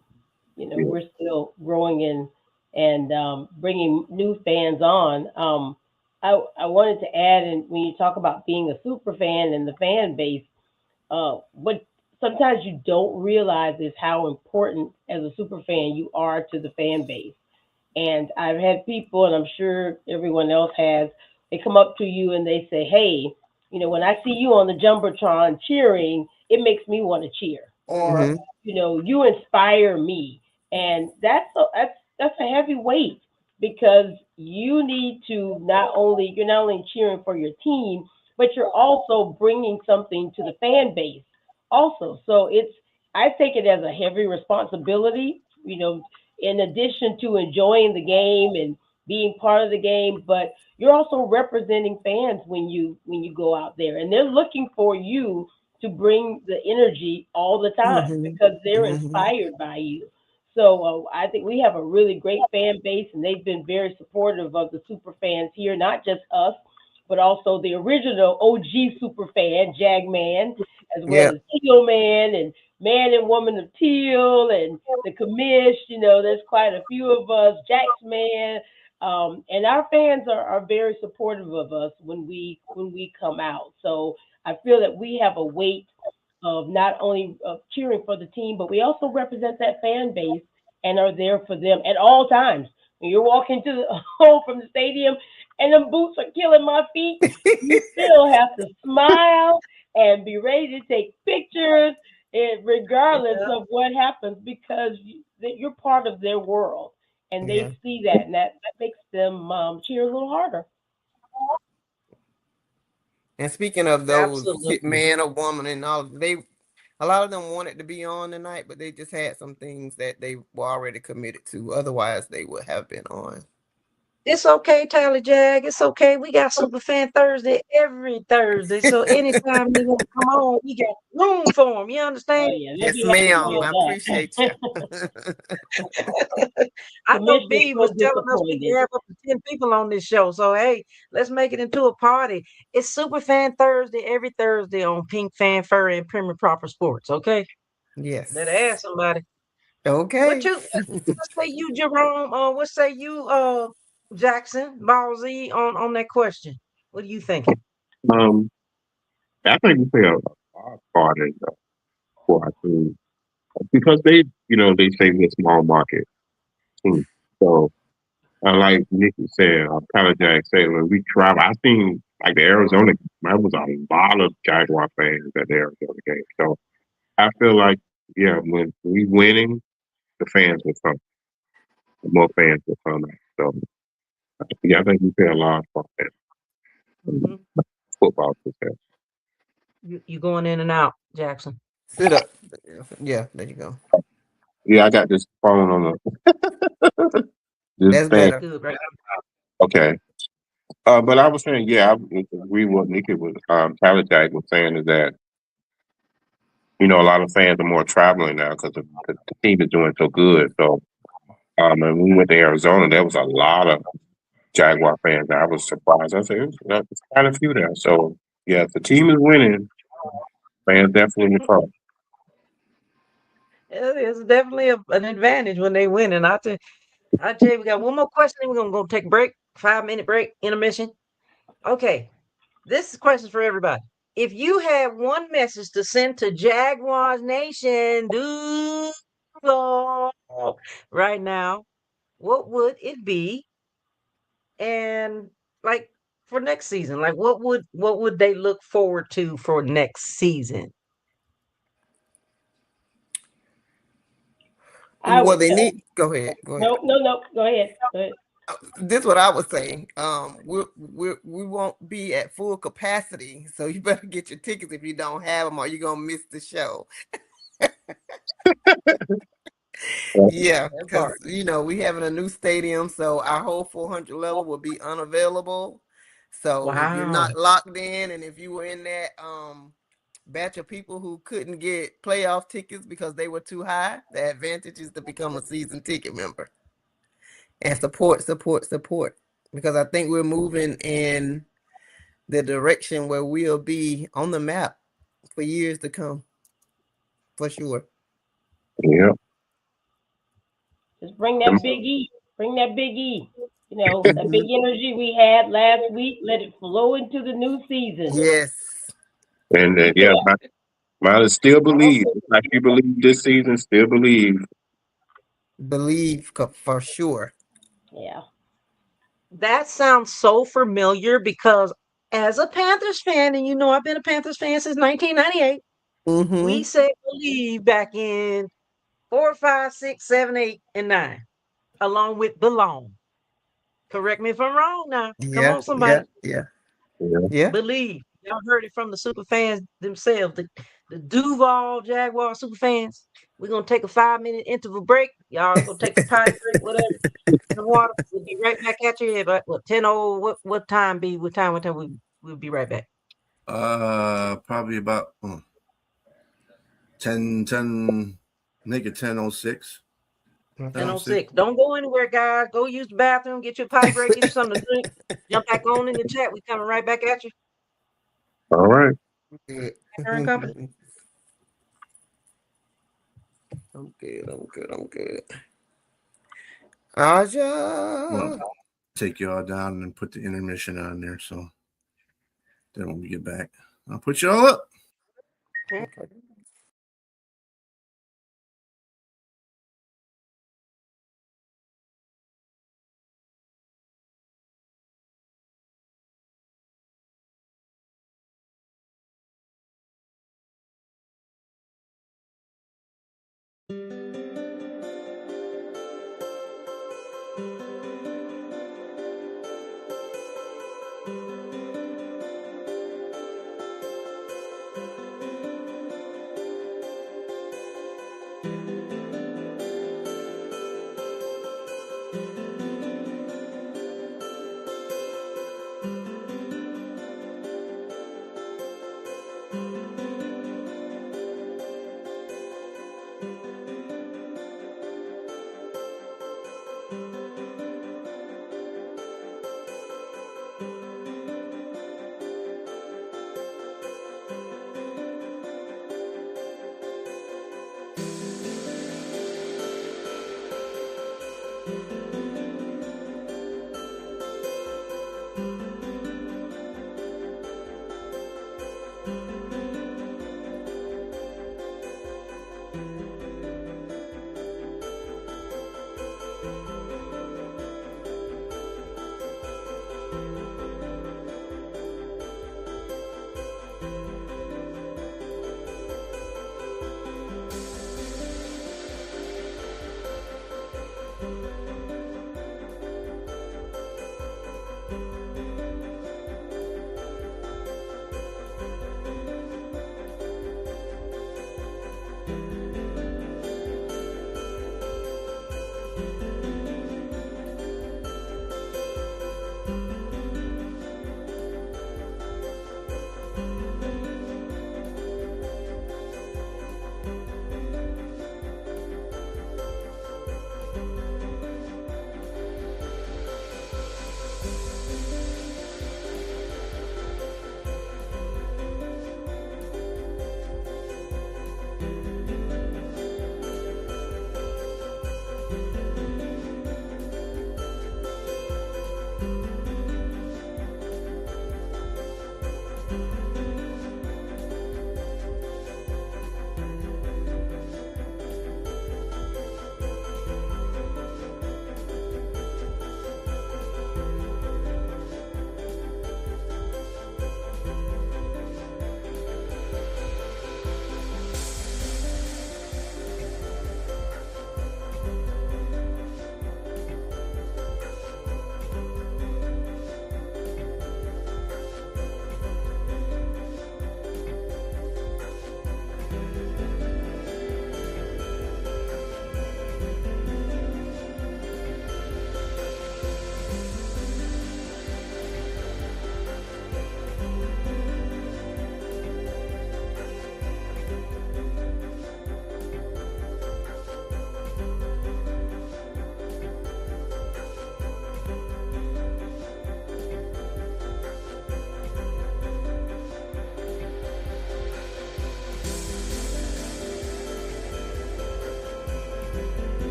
we're still growing and bringing new fans on. I wanted to add, and when you talk about being a super fan and the fan base, what sometimes you don't realize is how important as a super fan you are to the fan base. And I've had people, and I'm sure everyone else has, they come up to you and they say, hey, when I see you on the Jumbotron cheering, it makes me want to cheer. Or, you inspire me. And that's a heavy weight, because you're not only cheering for your team, but you're also bringing something to the fan base also. So I take it as a heavy responsibility, in addition to enjoying the game and being part of the game, but you're also representing fans when you go out there, and they're looking for you to bring the energy all the time because they're inspired by you. So I think we have a really great fan base, and they've been very supportive of the super fans here, not just us, but also the original OG super fan, Jag Man, as well as Teal Man and Man and Woman of Teal and the commish. There's quite a few of us, Jax Man. And our fans are very supportive of us when we come out. So I feel that we have a weight of not only cheering for the team, but we also represent that fan base and are there for them at all times. When you're walking to the home from the stadium and them boots are killing my feet, you still have to smile and be ready to take pictures, regardless of what happens, because you're part of their world. And they see that, and that makes them cheer a little harder. And speaking of those man or woman and all, a lot of them wanted to be on tonight, but they just had some things that they were already committed to. Otherwise, they would have been on. It's okay, Tyler Jag. It's okay. We got SuperFan Thursday every Thursday. So anytime they want to come on, we got room for them. You understand? Oh, yeah. Yes, ma'am. I appreciate you. I know B was telling us we can have up to 10 people on this show. So, hey, let's make it into a party. It's SuperFan Thursday every Thursday on PINKFanFUR and Premier Proper Sports. Okay? Yes. Better ask somebody. Okay. What say you, Jerome? What say you, Jackson, Ball Z, on that question? What are you thinking? I think we play a large part in for our team because they say we're a small market team. So, like Nikki said, Tyler Jack said, when we travel, I seen like the Arizona game. There was a lot of Jaguar fans at the Arizona game. So I feel like, when we winning, the fans will come. The more fans will come out. So I think we play a large part in football success. You going in and out, Jackson? Sit up. Yeah, there you go. Yeah, I got this phone on the. That's better. Good, right? Okay. But I was saying, I agree with what Nikki was. Tyler Jack was saying is that a lot of fans are more traveling now because the team is doing so good. So, and we went to Arizona, there was a lot of Jaguar fans. I was surprised. I said it's quite a few there. So, if the team is winning, fans definitely in the front. It's definitely an advantage when they win. And I tell you, we got one more question. Then we're gonna go take a break, 5-minute break, intermission. Okay, this question for everybody. If you had one message to send to Jaguars Nation, right now, what would it be? And like for next season, like what would they look forward to for next season? Well, they need. Go ahead. No. Go ahead. This is what I was saying. We won't be at full capacity, so you better get your tickets if you don't have them, or you're gonna miss the show. Yeah, That because part. we having a new stadium, so our whole 400 level will be unavailable. So if you're Wow. not locked in, and if you were in that batch of people who couldn't get playoff tickets because they were too high, the advantage is to become a season ticket member and support. Because I think we're moving in the direction where we'll be on the map for years to come, for sure. Yeah. Just bring that big E. Bring that big E. You know, that big energy we had last week, let it flow into the new season. Yes. And yeah, mine is still believe. Like you believe this season, still believe. Believe for sure. Yeah. That sounds so familiar because as a Panthers fan, and I've been a Panthers fan since 1998, we Mm-hmm. said believe back in 4, 5, 6, 7, 8, and 9, along with belong. Correct me if I'm wrong now. Come Yeah, on, somebody. yeah, yeah, Yeah. yeah. Believe. Y'all heard it from the super fans themselves, the Duval Jaguar super fans. We're gonna take a 5-minute interval break. Y'all go take a potty break, whatever. The water. We'll be right back at you. But what 10 what time be? What time we'll be right back. Probably about 10, make it 10:06. 10:06. Don't go anywhere, guys. Go use the bathroom, get you a potty break, get you something to drink. Jump back on in the chat. We coming right back at you. All right. Good. Turn company. I'm good. Aja. Well, take you all down and put the intermission on there. So then when we get back, I'll put you all up. Okay.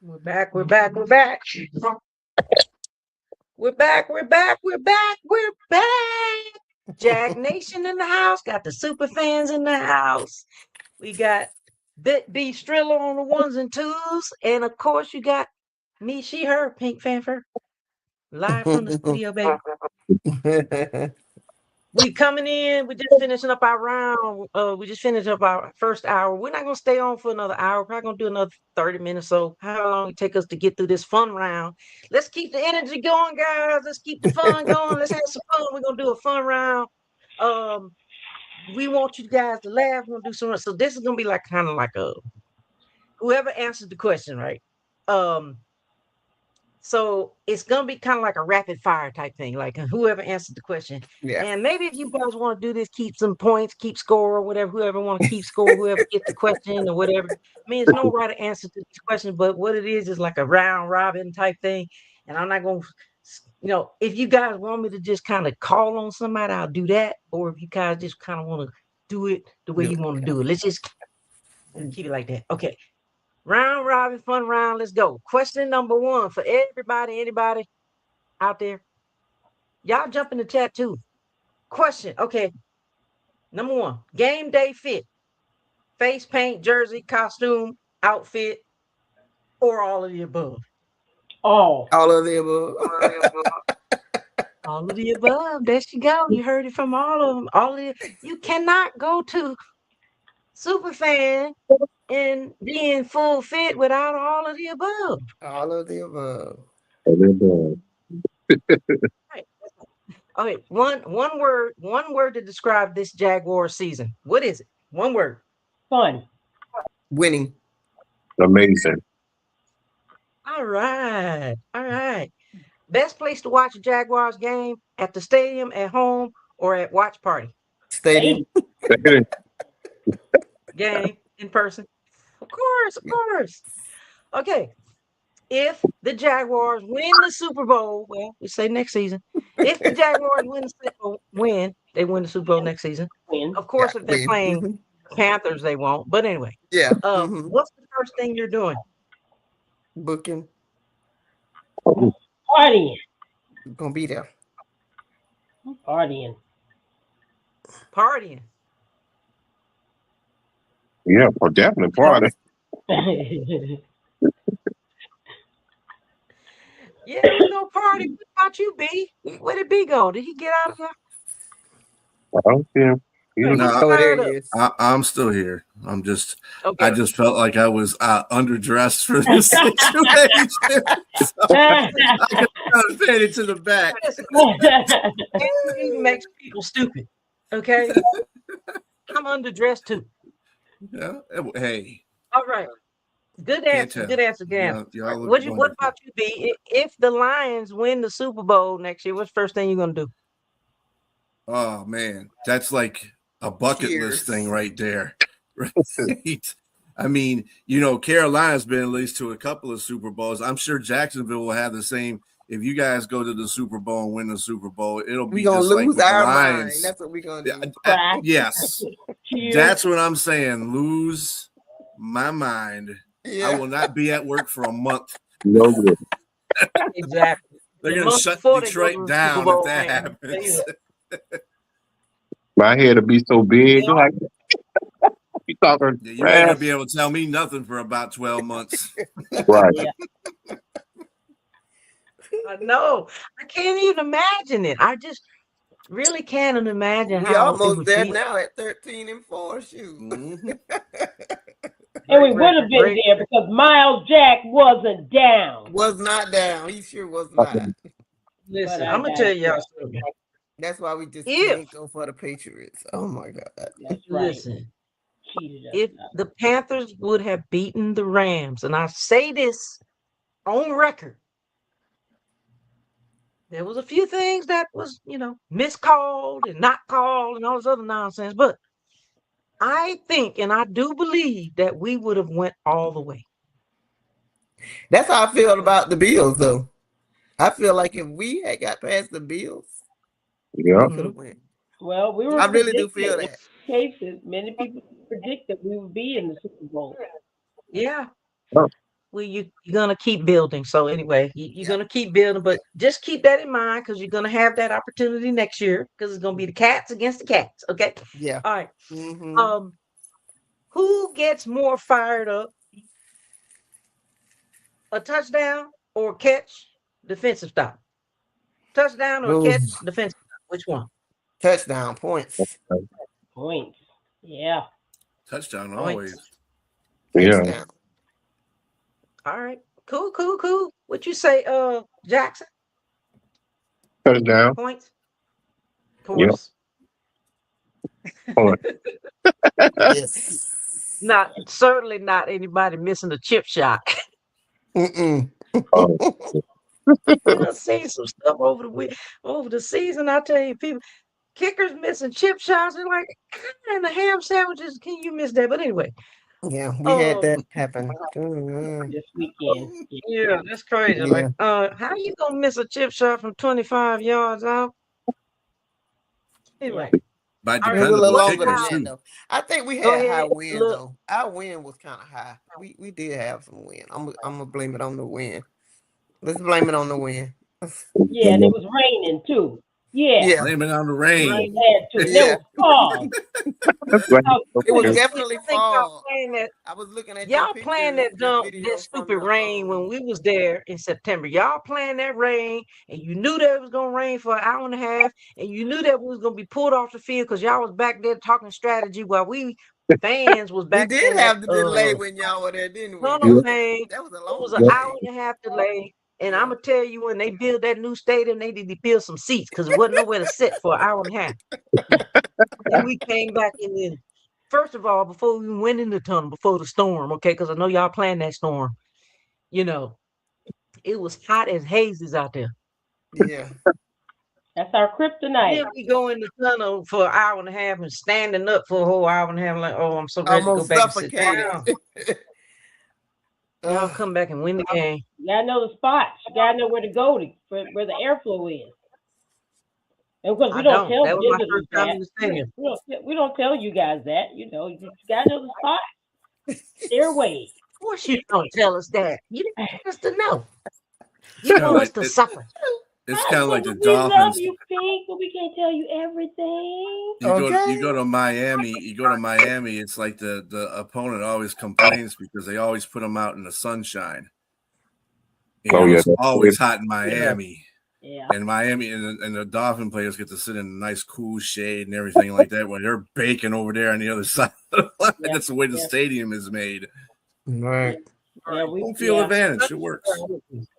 We're back. We're back. We're back. We're back. We're back. We're back. We're back. Jag Nation in the house. Got the super fans in the house. We got Bit B Striller on the ones and twos. And of course, you got me, she, her, Pink Fanfur. Live from the studio, baby. We coming in. We're just finishing up our round. We just finished up our first hour. We're not gonna stay on for another hour. Probably gonna do another 30 minutes. So how long it take us to get through this fun round? Let's keep the energy going, guys. Let's keep the fun going. Let's have some fun. We're gonna do a fun round. We want you guys to laugh. We're gonna do some. So this is gonna be like kind of like a whoever answers the question, right? So it's gonna be kind of like a rapid fire type thing, like whoever answered the question. Yeah. And maybe if you guys want to do this, keep some points, keep score or whatever. Whoever want to keep score, whoever gets the question or whatever. I mean, it's no right answer to this question, but what it is like a round robin type thing. And I'm not gonna, if you guys want me to just kind of call on somebody, I'll do that. Or if you guys just kind of want to do it the way you want to do it, let's just keep it like that. Okay. Round robin, fun round. Let's go. Question number 1 for everybody, anybody out there. Y'all jump in the chat too. Question. Okay. Number 1. Game day fit. Face paint, jersey, costume, outfit, or all of the above. All of the above. All of the above. There you go. You heard it from all of them. All of the, you cannot go to SuperFan and be in full fit without all of the above. All of the above. Right. Okay, one word to describe this Jaguar season. What is it? One word. Fun. Winning. Amazing. All right. All right. Best place to watch a Jaguars game: at the stadium, at home, or at watch party? Stadium. Game in person. Of course. Okay. If the Jaguars win the Super Bowl, well, we say next season. If the Jaguars they win the Super Bowl next season. Win. Of course, if they're playing Panthers, they won't. But anyway. Yeah. What's the first thing you're doing? Booking. Partying. Gonna be there. Partying. Yeah, well, definitely party. Yeah, we go party. What about you, B? Where did B go? Did he get out of here? I don't care. I'm still here. I'm just. Okay. I just felt like I was underdressed for this situation. So I got faded to the back. It makes people stupid. Okay. I'm underdressed too. Yeah. Hey. All right. Good answer. Good answer. What about you, B? If the Lions win the Super Bowl next year, what's the first thing you're gonna do? Oh man, that's like a bucket list thing right there. Right? I mean, Carolina's been at least to a couple of Super Bowls. I'm sure Jacksonville will have the same. If you guys go to the Super Bowl and win the Super Bowl, it'll be gonna just lose like our the Lions. mind. That's what we're gonna do. Yes, that's what I'm saying. Lose my mind. Yeah. I will not be at work for a month. No good. Exactly. They're going to shut Detroit down if that happens. My head will be so big. Like, you talking? Yeah, you ain't going to be able to tell me nothing for about 12 months. Right. I know. I can't even imagine it. I just really can't imagine we how almost there now at 13-4. Shoot. Mm-hmm. And we would have been there because Miles Jack wasn't down. Was not down. He sure was not. Listen, I'm gonna tell y'all something. That's why we just can't go for the Patriots. Oh my God. That's right. Listen, if the Panthers would have beaten the Rams, and I say this on record, there was a few things that was, miscalled and not called and all this other nonsense, but I think and I do believe that we would have went all the way. That's how I feel about the Bills, though. I feel like if we had got past the Bills, we could have went. Well, we were. I really do feel that. Cases, many people predict that we would be in the Super Bowl. Yeah. you're gonna keep building. So anyway, you're gonna keep building, but just keep that in mind because you're gonna have that opportunity next year because it's gonna be the cats against the cats. Okay. Yeah. All right. Mm-hmm. Who gets more fired up? A touchdown or catch? Defensive stop. Touchdown or Ooh, catch? Defensive stop. Which one? touchdown points. Points. Yeah. Touchdown Points. always. Yeah. Touchdown. All right. Cool, cool, cool. What you say, Jackson? Touchdown. Points? Of Yep. course. Point. Yes. Not certainly not anybody missing a chip shot. Mm-mm. Oh, I've seen some stuff over the season. I tell you, people kickers missing chip shots. They're like, how in the ham sandwiches can you miss that? But anyway, Yeah, we had that um, happen. Mm-hmm. This weekend. yeah, that's crazy. Like, Yeah. how you gonna miss a chip shot from 25 yards out? Yeah. Anyway, By all It right. was a dependable little What longer than kickers time? that too. though. I think we Go had high ahead. wind Look, though. Our wind was kind of high. We did have some wind. I'm gonna blame it on the wind. Let's blame it on the wind. Yeah, and it was raining too. Yeah. Yeah. Blame it on the It rain. rain. had to. And there Yeah. was fog. blame Oh, It was I it. definitely think y'all fall. playing that. I was looking at your Y'all playing pictures, that your dumb, that video from stupid the rain when we was there in September. Y'all playing that rain, and you knew that it was gonna rain for an hour and a half, and you knew that we was gonna be pulled off the field because y'all was back there talking strategy while we fans was we back did there. have the delay when y'all were there, didn't we? Tunnel That Yep. was Pain. that was a It was long an Yep. hour delay. and a half delay. And I'm Yeah. gonna tell you, when they built that new stadium, they need to build some seats because there wasn't nowhere to sit for an hour and a half. Then we came back in there. First of all, before we went in the tunnel, before the storm, okay, because I know y'all planned that storm, you know, it was hot as hazes out there. Yeah. that's our Then kryptonite. we go in the tunnel for an hour and a half and standing up for a whole hour and a half, like, oh, I'm so ready to go Almost back and sit suffocated. down. Y'all come back and win the game. You gotta know the spots. You gotta know where to go where the airflow is. And because we I don't don't. tell That was my visitors first time that. in the stadium. We don't tell you guys that. You know, you gotta know the spot. Stairway. Of course you don't tell us that. You don't want us to know. It's You kind of want us like to suffer. it's I kind of know, like the but we love Dolphins. you, Pink, but we can't tell you everything. You go to Miami. You go to Miami. It's like the opponent always complains because they always put them out in the sunshine. You Oh know, yeah. it's always hot in Miami. Yeah. And Miami and the Dolphin players get to sit in a nice cool shade and everything like that when they're baking over there on the other side of the line. Yeah. That's the way the Yeah. stadium is made. Right. Yeah, Home field advantage. It works.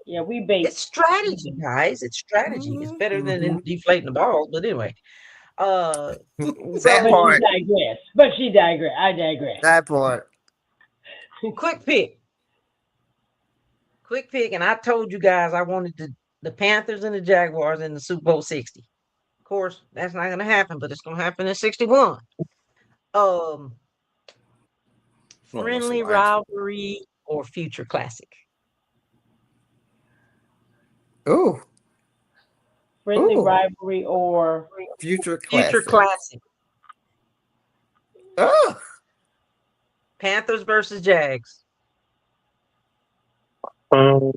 Yeah, we base. It's strategy, guys. It's strategy. It's better than deflating the balls. But anyway, That so part. She digress. I digress. That part. quick pick. Quick pick. And I told you guys I wanted the Panthers and the Jaguars in the Super Bowl 60. Of course, that's not going to happen, but it's going to happen in 61. Friendly rivalry or future classic? Ooh. Friendly Ooh. rivalry or Future Future classic. classic. Oh. Panthers versus Jags. Um,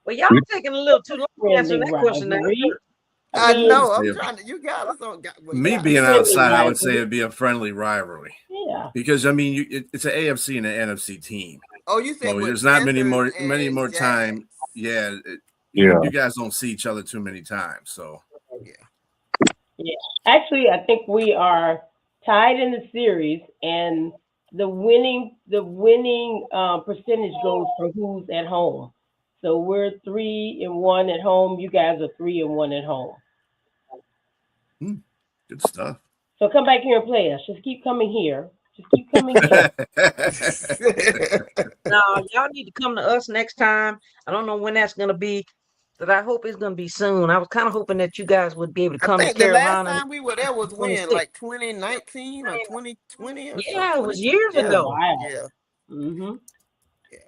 Well, y'all taking a little too long to answer friendly that question now. rivalry. I mean, know. I'm Yeah. trying to. You got us on. Me being Friendly outside, I would rivalry. say it'd be a friendly rivalry Yeah. because I mean it's an AFC and an NFC team. Oh, you said So with there's not many Panthers more and time. Jags. Yeah, Yeah. you guys don't see each other too many times. So Actually, I think we are tied in the series, and the winning percentage goes for who's at home. So we're 3-1 at home. You guys are 3-1 at home. good stuff. So come back here and play us. Just keep coming here. Just keep coming here. No, y'all need to come to us next time. I don't know when that's going to be, but I hope it's going to be soon. I was kind of hoping that you guys would be able to I come to think the last Carolina time we were there was when, 26. like 2019 or 2020 or Yeah, it was 2020. years Yeah. ago. Wow. Yeah. Mm-hmm.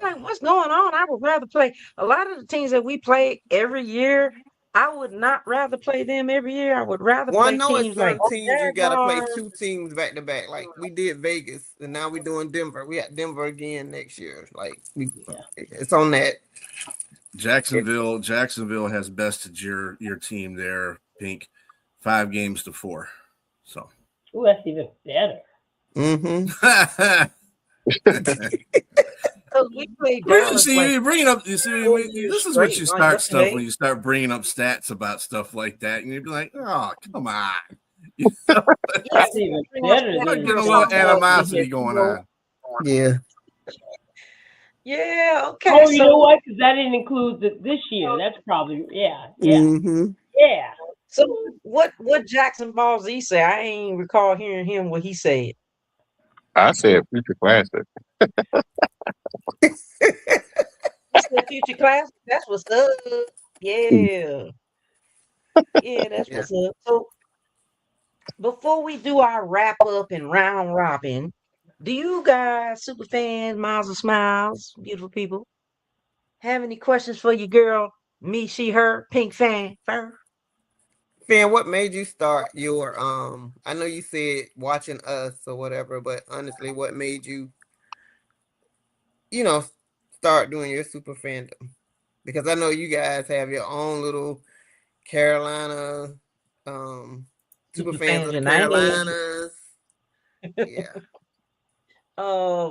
Like, what's going on? I would rather play. A lot of the teams that we play every year, I would not rather play them every year. I would rather Well, I play know it's teams like certain teams you got to play Jaguars. 2 teams back to back. Like we did Vegas, and now we're doing Denver. We got Denver again next year. Like it's on that. Jacksonville has bested your team there, Pink, 5-4. So. Ooh, that's even better. Mm-hmm. We played Dallas like You bringing up. years This is what straight. you Like start stuff yesterday. when you start bringing up stats about stuff like that, and you'd be like, "Oh, come on." You know? That's even better Start than getting a little animosity going on. Yeah. Yeah, okay. Oh, you know what? Because that didn't include this year. That's probably yeah. Mm-hmm. Yeah. So what Jackson Ball Z say? I ain't recall hearing him what he said. I said future classic. He said future class. That's what's up. Yeah. Yeah, that's what's up. So before we do our wrap up and round robin, do you guys, super fans, miles of smiles, beautiful people, have any questions for your girl, me, she, her, pink fan, fur? Fan, what made you start your I know you said watching us or whatever, but honestly, what made you, start doing your super fandom? Because I know you guys have your own little Carolina super Super fans fans of the united. Carolinas. Yeah.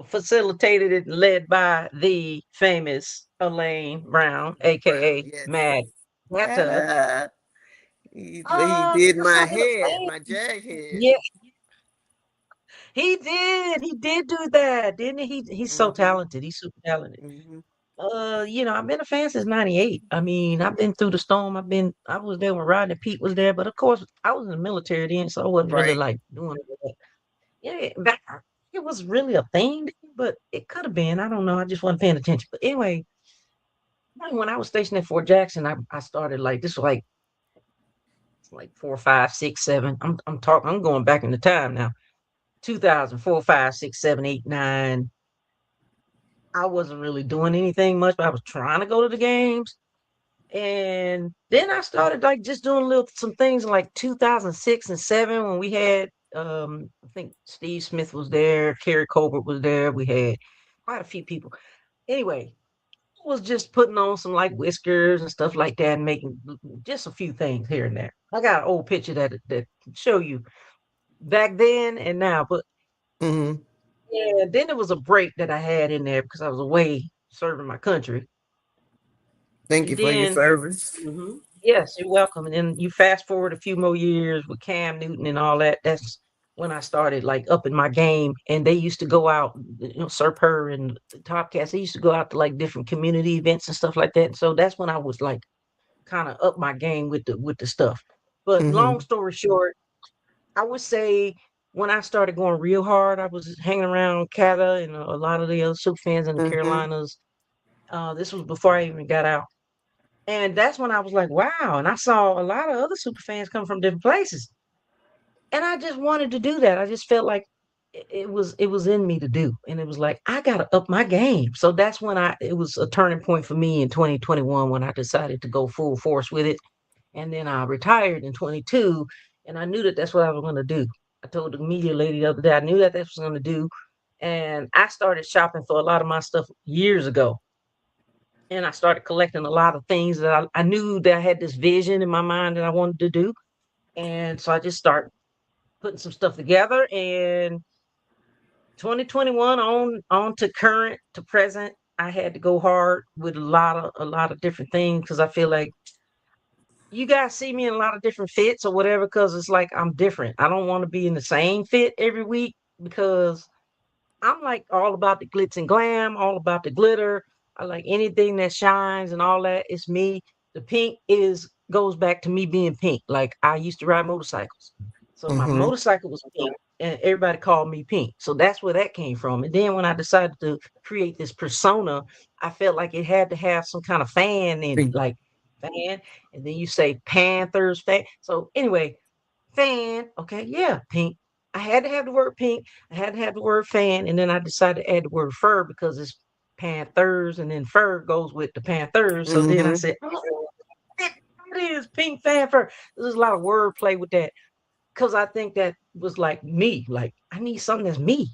Facilitated and led by the famous Elaine Brown, aka Yes. Mad Hatter. He did That's my not really head, Elaine. my jag head. Yeah, he did. He did do that, didn't he? He's so Mm-hmm. talented. He's super talented. Mm-hmm. I've been a fan since '98. I mean, I've been through the storm. I was there when Rodney Pete was there, but of course, I was in the military then, so I wasn't really Right. like doing all that. Yeah, back it was really a thing, but it could have been. I don't know. I just wasn't paying attention. But anyway, when I was stationed at Fort Jackson, I started like this was like 4, 5, 6, 7. I'm going back in the time now. 2004, 5, 6, 7, 8, 9. I wasn't really doing anything much, but I was trying to go to the games. And then I started like just doing some things in like 2006 and 7 when we had I think Steve Smith was there, Kerry Colbert was there. We had quite a few people. Anyway, I was just putting on some like whiskers and stuff like that and making just a few things here and there. I got an old picture that show you back then and now, but Mm-hmm. yeah, then there was a break that I had in there because I was away serving my country. Thank you And for your then service. yes, you're welcome. And then you fast forward a few more years with Cam Newton and all that. That's when I started like upping my game. And they used to go out, Sir Purr and the Top Cats, they used to go out to like different community events and stuff like that. And so that's when I was like kind of up my game with the stuff. But long Mm-hmm. story short, I would say when I started going real hard, I was hanging around Cata and a lot of the other super fans in the Mm-hmm. Carolinas. This was before I even got out. And that's when I was like, wow. And I saw a lot of other super fans come from different places. And I just wanted to do that. I just felt like it was in me to do. And it was like, I gotta up my game. So that's when it was a turning point for me in 2021 when I decided to go full force with it. And then I retired in 22, and I knew that that's what I was gonna do. I told the media lady the other day, I knew that that's what I was gonna do. And I started shopping for a lot of my stuff years ago and I started collecting a lot of things that I knew that I had this vision in my mind that I wanted to do. And so I just started putting some stuff together. And 2021 on to current to present, I had to go hard with a lot of different things because I feel like you guys see me in a lot of different fits or whatever because it's like I'm different. I don't want to be in the same fit every week because I'm like all about the glitz and glam, all about the glitter. I like anything that shines and all that. It's me. The pink is goes back to me being pink. Like I used to ride motorcycles. So my Mm-hmm. motorcycle was pink and everybody called me pink. So that's where that came from. And then when I decided to create this persona, I felt like it had to have some kind of fan in it, like fan. And then you say Panthers fan. So anyway, fan. Okay, yeah, pink. I had to have the word pink. I had to have the word fan, and then I decided to add the word fur because it's Panthers, and then fur goes with the Panthers. So then I Mm-hmm. said, oh, it is, Pink Fanfur. There's a lot of wordplay with that because I think that was like me. Like I need something that's me,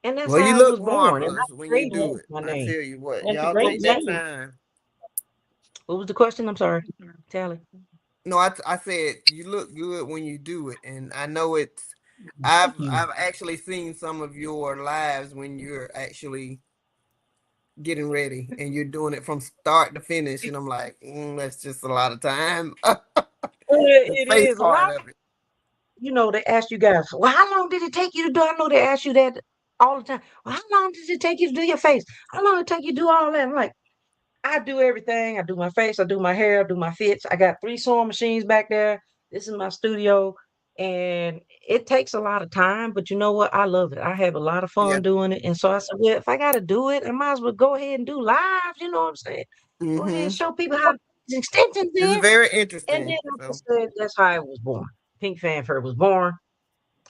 and that's Well, you how I look was born. And I marvelous when you Yeah, do trademarked it. my I name. tell you what, that's a y'all great take that name. time. What was the question? I'm sorry, Tally. No, I said you look good when you do it, and I know it's. Thank you. I've actually seen some of your lives when you're actually getting ready and you're doing it from start to finish, and I'm like, that's just a lot of time. The It face is a part lot. of it. They ask you guys, well, how long did it take you to do? I know they ask you that all the time. Well, how long did it take you to do your face? How long did it take you to do all that? I'm like, I do everything. I do my face, I do my hair, I do my fits. I got 3 sewing machines back there. This is my studio. And it takes a lot of time, but you know what? I love it. I have a lot of Yeah. fun doing it. And so I said, well, if I got to do it, I might as well go ahead and do live. You know what I'm saying? Go ahead and Mm-hmm. show people how to put these extensions It's in. very And then, interesting. like I So said, that's how I was born. Pink Fanfare was born.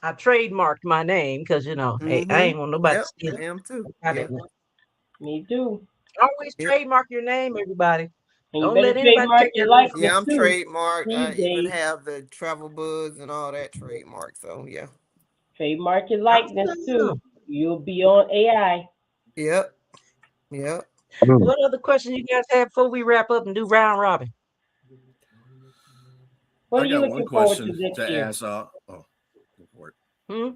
I trademarked my name because, hey, I mm-hmm. ain't want nobody to Yep, steal I it. am too. How that Yep. work. Me too. Always Yep. trademark your name, everybody. And you Don't better let anybody trademark take your that away from likeness Yeah, I'm too trademarked. I these even days. have the travel buzz and all that trademark. So yeah. Trademark your you. likeness too. Awesome. You'll be on AI. Yep. Yep. Mm. What other questions you guys have before we wrap up and do round robin? What I are you got one looking forward to question next to year? ask. Oh, go for it. Hmm?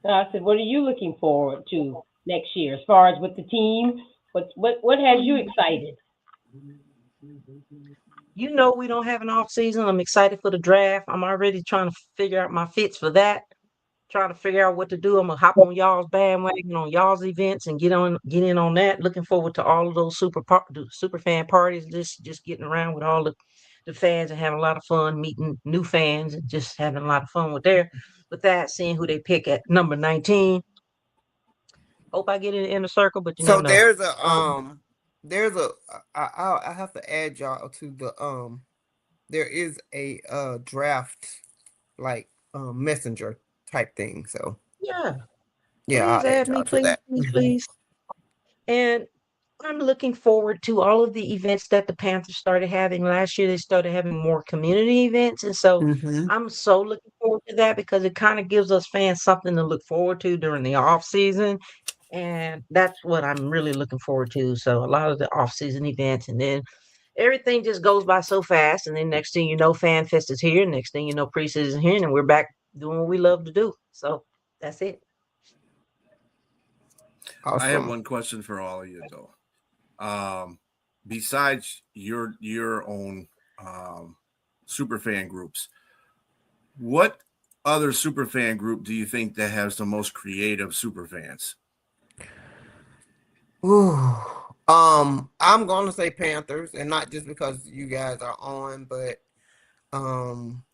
I said, what are you looking forward to next year as far as with the team? What has you excited? We don't have an off season. I'm excited for the draft. I'm already trying to figure out my fits for that. Trying to figure out what to do. I'm gonna hop on y'all's bandwagon on y'all's events and get in on that. Looking forward to all of those super fan parties. Just getting around with all the fans and having a lot of fun meeting new fans and just having a lot of fun with that, seeing who they pick at number 19. Hope I get in the inner circle, but you never So know. there's a I have to add y'all to the there is a draft like messenger type thing. So Yeah, yeah, please I'll add add me, y'all to please, that. please, please. And I'm looking forward to all of the events that the Panthers started having last year. They started having more community events. And so Mm-hmm. I'm so looking forward to that because it kind of gives us fans something to look forward to during the off season. And that's what I'm really looking forward to. So a lot of the off season events and then everything just goes by so fast. And then next thing you know, Fan Fest is here. Next thing you know, preseason is here and we're back doing what we love to do. So that's it. I have Awesome. one question for all of you though. Besides your own super fan groups, what other super fan group do you think that has the most creative super fans? Ooh. I'm gonna say Panthers, and not just because you guys are on, but um,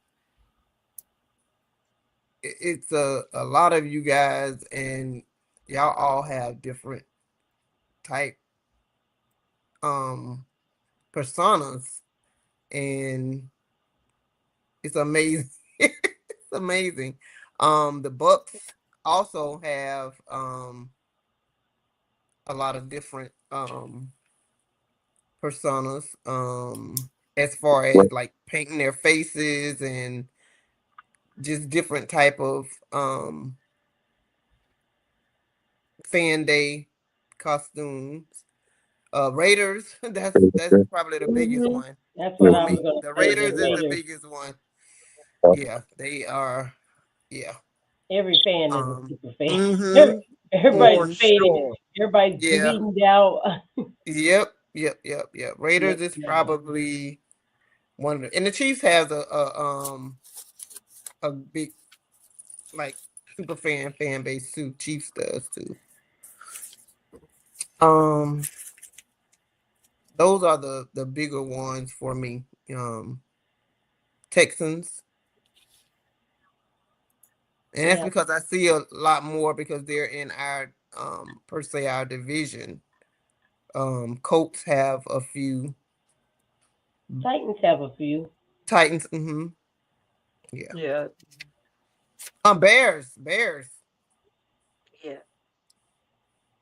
it's a lot of you guys, and y'all all have different type um personas, and it's amazing. It's amazing. The Bucks also have a lot of different personas as far as like painting their faces and just different type of fan day costumes. Raiders, that's probably the biggest Hmm. one That's what for I was me. gonna The say. The Raiders is the Raiders. biggest one. Yeah, they are. Yeah. Every fan is a Um. super fan. Mm-hmm. For Everybody's Mm-hmm. faded. sure. Everybody's Yeah. bleeding out. Yep. Yep. Yep. Yep. Raiders Next is level. probably one of the, and the Chiefs has a big like super fan base too. Chiefs does too. Um, those are the bigger ones for me. Texans, and that's Yeah. because I see a lot more because they're in our per se our division. Colts have a few. Titans have a few. Titans, mm-hmm. Yeah. Yeah, Bears. yeah.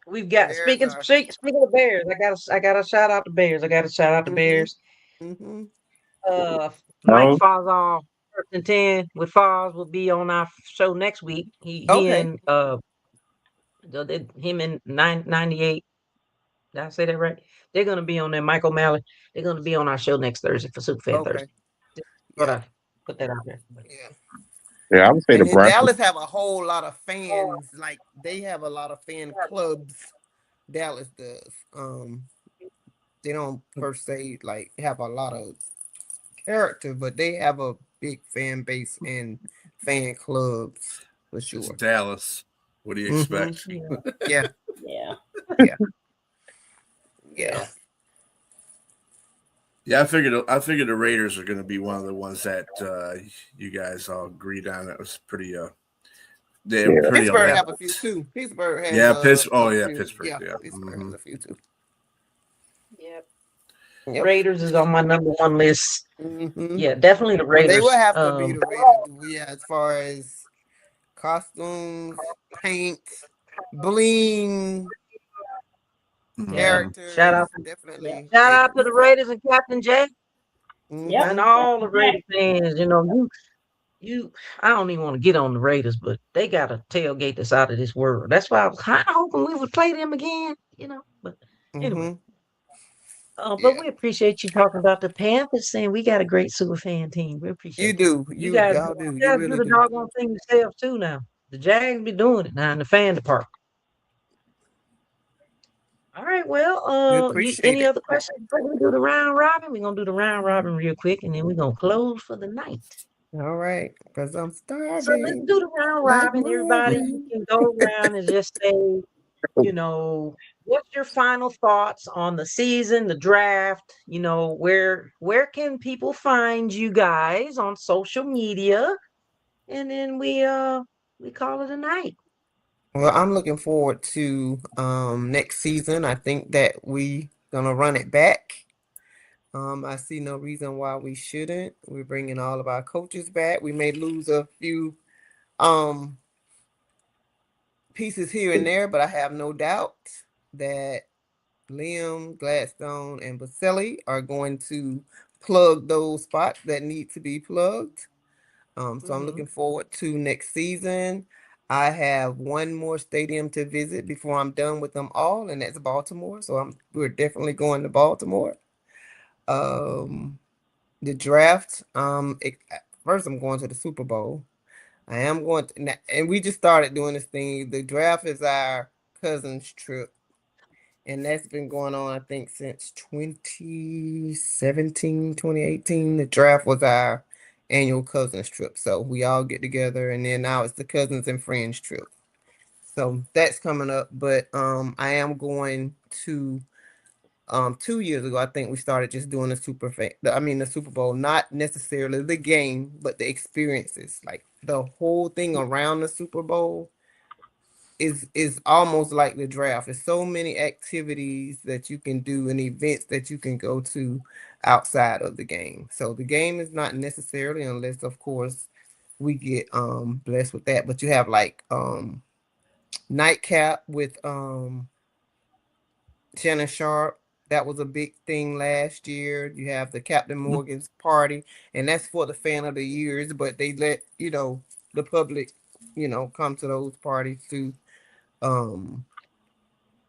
We've got Bears speaking are speaking of Bears, I got to shout out the Bears. I got to shout out the mm-hmm. Bears. Mm-hmm. Mike No, Fazal, First and 10 with Foz will be on our show next week. He Okay. and him and 98. Did I say that right? They're gonna be on there. Michael Malley. They're gonna be on our show next Thursday for Superfan Okay. Thursday. Just thought Yeah. I'd put that out there. Yeah. yeah, I would say the And then Broncos. Dallas have a whole lot of fans. Like they have a lot of fan clubs. Dallas does. They don't per se like have a lot of character, but they have a big fan base and fan clubs for It's sure. Dallas. What do you Mm-hmm. expect? Yeah. Yeah. Yeah. Yeah. Yeah. Yeah. Yeah, I figured the Raiders are going to be one of the ones that you guys all agreed on. That was pretty they're Yeah, pretty Pittsburgh unhappy. have a few too. Pittsburgh has Yeah, Pittsburgh. Oh a yeah, few. Pittsburgh. Yeah, Yeah. Pittsburgh has a few too. Yep. Yep. Raiders is on my number one list. Mm-hmm. Yeah, definitely the But they will Raiders. have to be the Raiders. Yeah, as far as costumes, paint, bling, Yeah. Mhm. Shout characters, out Yeah. definitely shout out to Raiders. the Raiders and Captain Jay Yep. and Mm-hmm. all the Captain Jack. Raider fans. You I don't even want to get on the Raiders, but they got a tailgate that's out of this world. That's why I was kind of hoping we would play them again. But anyway, Mm-hmm. but Yeah, we appreciate you talking about the Panthers, saying we got a great super fan team. We you appreciate that. do. You guys, Y'all do. you You guys do really the do. doggone thing yourselves too now. The Jags be doing it now in the fan department. All right, well, We you appreciate any it. other questions before we do the round robin? We're gonna do the round robin real quick, and then we're gonna close for the night. All right, because I'm So let's starving do the round like robin. Everybody, you Marvin. can go around and just say, what's your final thoughts on the season, the draft? Where can people find you guys on social media? And then we call it a night. Well, I'm looking forward to next season. I think that we gonna run it back. I see no reason why we shouldn't. We're bringing all of our coaches back. We may lose a few um pieces here and there, but I have no doubt that Liam, Gladstone, and Baselli are going to plug those spots that need to be plugged. So I'm Mhm. looking forward to next season. I have one more stadium to visit before I'm done with them all, and that's Baltimore. So we're definitely going to Baltimore. Um, the draft. First I'm going to the Super Bowl. I am going to, and we just started doing this thing. The draft is our cousin's trip, and that's been going on, I think, since 2017, 2018. The draft was our annual cousins trip. So we all get together, and then now it's the cousins and friends trip. So that's coming up. But I am going to 2 years ago, I think we started just doing the Super Bowl, not necessarily the game, but the experiences. Like the whole thing around the Super Bowl is almost like the draft. There's so many activities that you can do and events that you can go to outside of the game. So the game is not necessarily, unless of course we get blessed with that, but you have like nightcap with Shannon Sharp. That was a big thing last year. You have the Captain Morgan's party, and that's for the fan of the years, but they let, the public, come to those parties too. Um,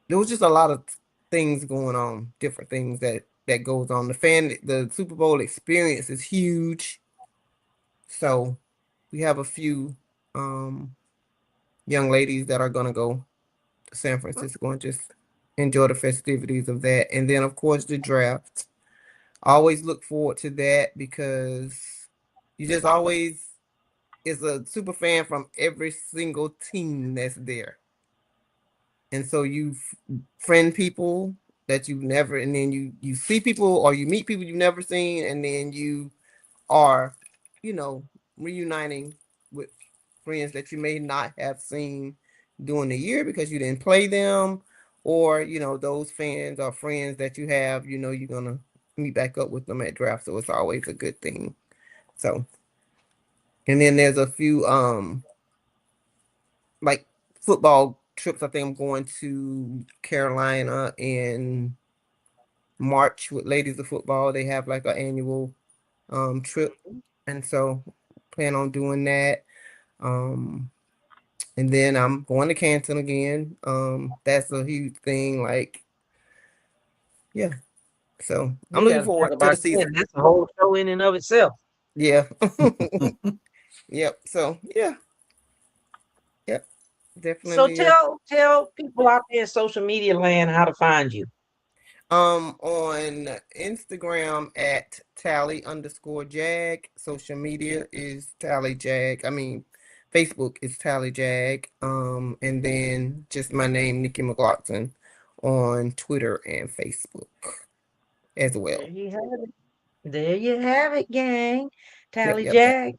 there was just a lot of things going on, different things that goes on. The Super Bowl experience is huge. So we have a few young ladies that are gonna go to San Francisco and just enjoy the festivities of that. And then of course the draft. I always look forward to that because you just always is a super fan from every single team that's there. And so you friend people that you never, and then you see people or you meet people you've never seen, and then you are, you know, reuniting with friends that you may not have seen during the year because you didn't play them, or those fans or friends that you have, you're gonna meet back up with them at draft. So it's always a good thing. So, and then there's a few like football trips. I think I'm going to Carolina in March with Ladies of Football. They have like an annual trip, and so plan on doing that. And then I'm going to Canton again. That's a huge thing. Like, yeah. So I'm You looking got to talk forward to the about season. Ken. That's a whole show in and of itself. Yeah. Yep. So yeah. Yep. So Definitely. tell people out there in social media land how to find you. On Instagram at tally_jag. Social media is tally jag. I mean, Facebook is tally jag. And then just my name, Nikki McLaughlin, on Twitter and Facebook as well. There you have it. There you have it, gang. Yep, Tally yep, yep. Jag.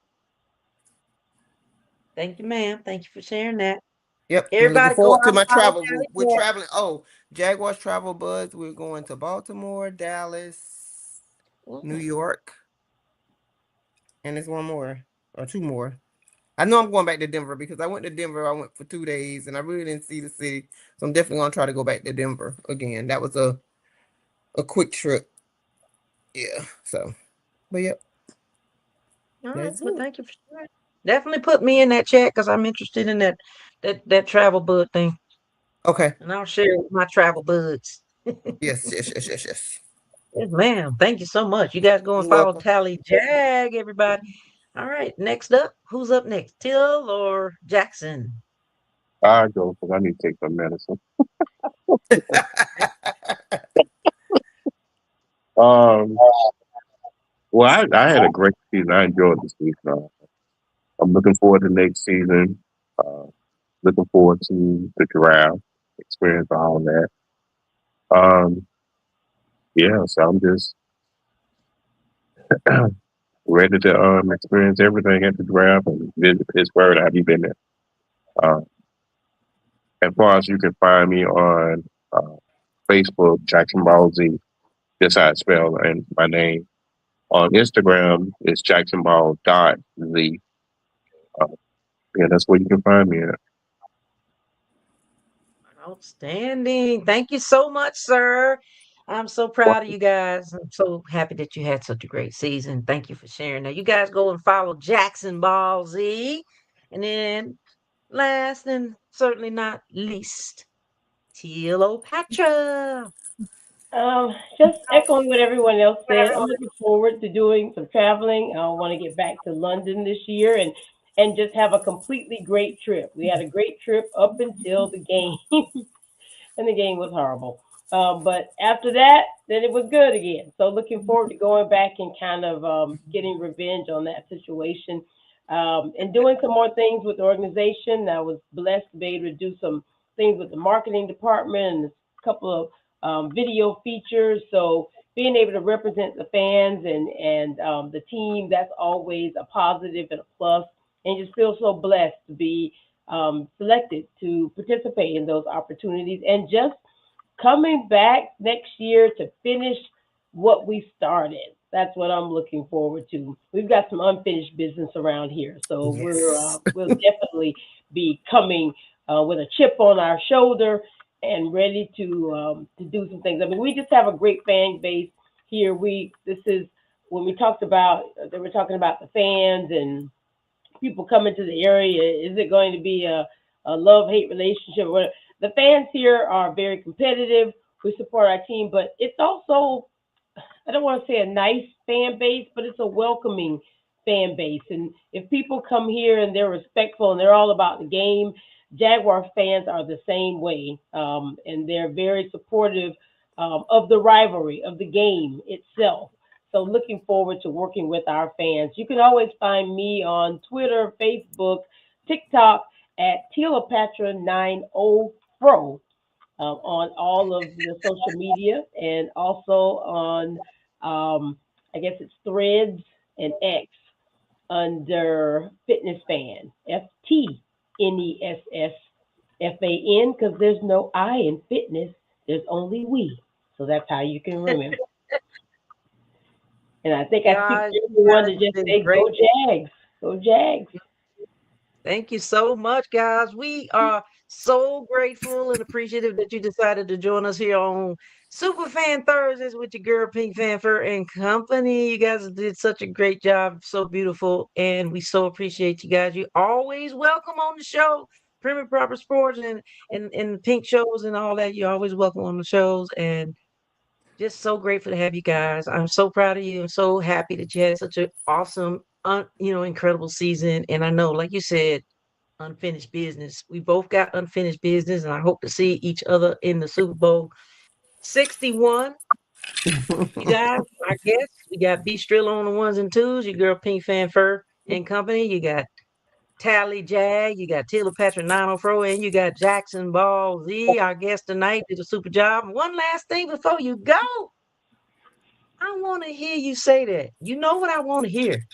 Thank you, ma'am. Thank you for sharing that. Yep. I'm looking Everybody go forward out to and my follow travel. Tally We're Jag. traveling. Oh, Jaguars Travel Buzz. We're going to Baltimore, Dallas, New Mm. York, and there's one more or two more. I know I'm going back to Denver because I went to Denver. I went for 2 days and I really didn't see the city. So I'm definitely gonna try to go back to Denver again. That was a quick trip. Yeah. So, but yep, All right. that's Well, it. thank you for sharing. Definitely put me in that chat because I'm interested in that travel bud thing. Okay. And I'll share it with my travel buds. Yes, yes, yes, yes, yes. Yes, ma'am. Thank you so much. You guys go and You're follow welcome. Tally Jag, everybody. All right. Next up, who's up next? Till or Jackson? I go because I need to take some medicine. Um, well, I had a great season. I enjoyed the season. I'm looking forward to next season. Uh, looking forward to the draft, experience all that. Um, yeah, so I'm just ready to experience everything at the draft and visit Pittsburgh. Have you been there? Uh, as far as you can find me on Facebook, Jackson Ball Z, just how it's spelled, and my name. On Instagram, it's jacksonball.z. Uh, yeah, that's where you can find me at. Outstanding. Thank you so much, sir. I'm so proud of you guys. I'm so happy that you had such a great season. Thank you for sharing. Now, you guys go and follow Jackson Ball Z. And then, last and certainly not least, Tealopatra. Just echoing what everyone else said, I'm looking forward to doing some traveling. I want to get back to London this year and just have a completely great trip. We had a great trip up until the game, and the game was horrible. But after that, then it was good again. So looking forward to going back and kind of getting revenge on that situation and doing some more things with the organization. I was blessed to be able to do some things with the marketing department and a couple of video features. So being able to represent the fans and the team, that's always a positive and a plus. And just feel so blessed to be selected to participate in those opportunities and just coming back next year to finish what we started. That's what I'm looking forward to. We've got some unfinished business around here, so Yes. we'll definitely be coming with a chip on our shoulder and ready to do some things. I mean, we just have a great fan base here. We this is when we talked about they were talking about the fans and people coming to the area. Is it going to be a love hate relationship? The fans here are very competitive. We support our team, but it's also, I don't want to say a nice fan base, but it's a welcoming fan base. And if people come here and they're respectful and they're all about the game, Jaguar fans are the same way. And they're very supportive of the rivalry, of the game itself. So looking forward to working with our fans. You can always find me on Twitter, Facebook, TikTok at Tealopatra90Pro on all of the social media and also on, I guess it's Threads and X under Fitness Fan, FTNESSFAN, because there's no I in fitness, there's only we. So that's how you can remember. And I think I speak Guys, to you everyone guys to have just been say, great. go Jags, go Jags. Thank you so much, guys. We are So grateful and appreciative that you decided to join us here on Superfan Thursdays with your girl Pink Fanfur and Company. You guys did such a great job, so beautiful, and we so appreciate you guys. You always welcome on the show, Prim and Proper Sports and Pink shows and all that. You're always welcome on the shows, and just so grateful to have you guys. I'm so proud of you. I'm so happy that you had such an awesome, incredible season. And I know, like you said, unfinished business. We both got unfinished business, and I hope to see each other in the Super Bowl 61. You guys, I guess we got B Strilla on the ones and twos. Your girl Pink Fanfur and Company. You got Tally Jag. You got Tila Patronano Fro, and you got Jackson Ball Z. Our guest tonight did a super job. One last thing before you go. I want to hear you say that. You know what I want to hear.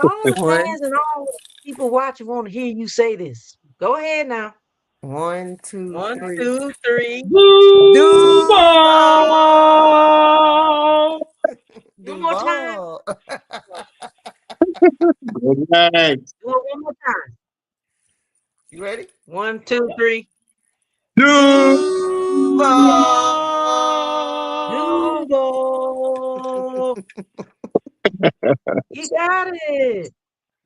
All the One, fans and all the people watching want to hear you say this. Go ahead now. 1, 2, One, 3. 2, 3. Duval. One more time. Duval. Good night. Do it one more time. You ready? 1, 2, 3. Duval. Duval. You got it.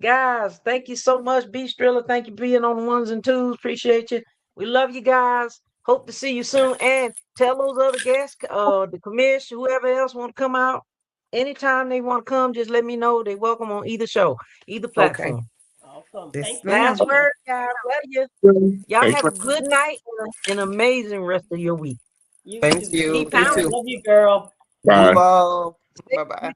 Guys, thank you so much. B Strilla, thank you for being on the ones and twos. Appreciate you. We love you guys. Hope to see you soon. And tell those other guests, the commission, whoever else want to come out. Anytime they want to come, just let me know. They're welcome on either show, either platform. Awesome. Yes, Thank you. Last ma'am. word, guys. Love you. Y'all Thanks have a for good night and an amazing rest of your week. You Thank too. you. Keep You pounding. too. Love you, girl. bye. Duval. Bye-bye.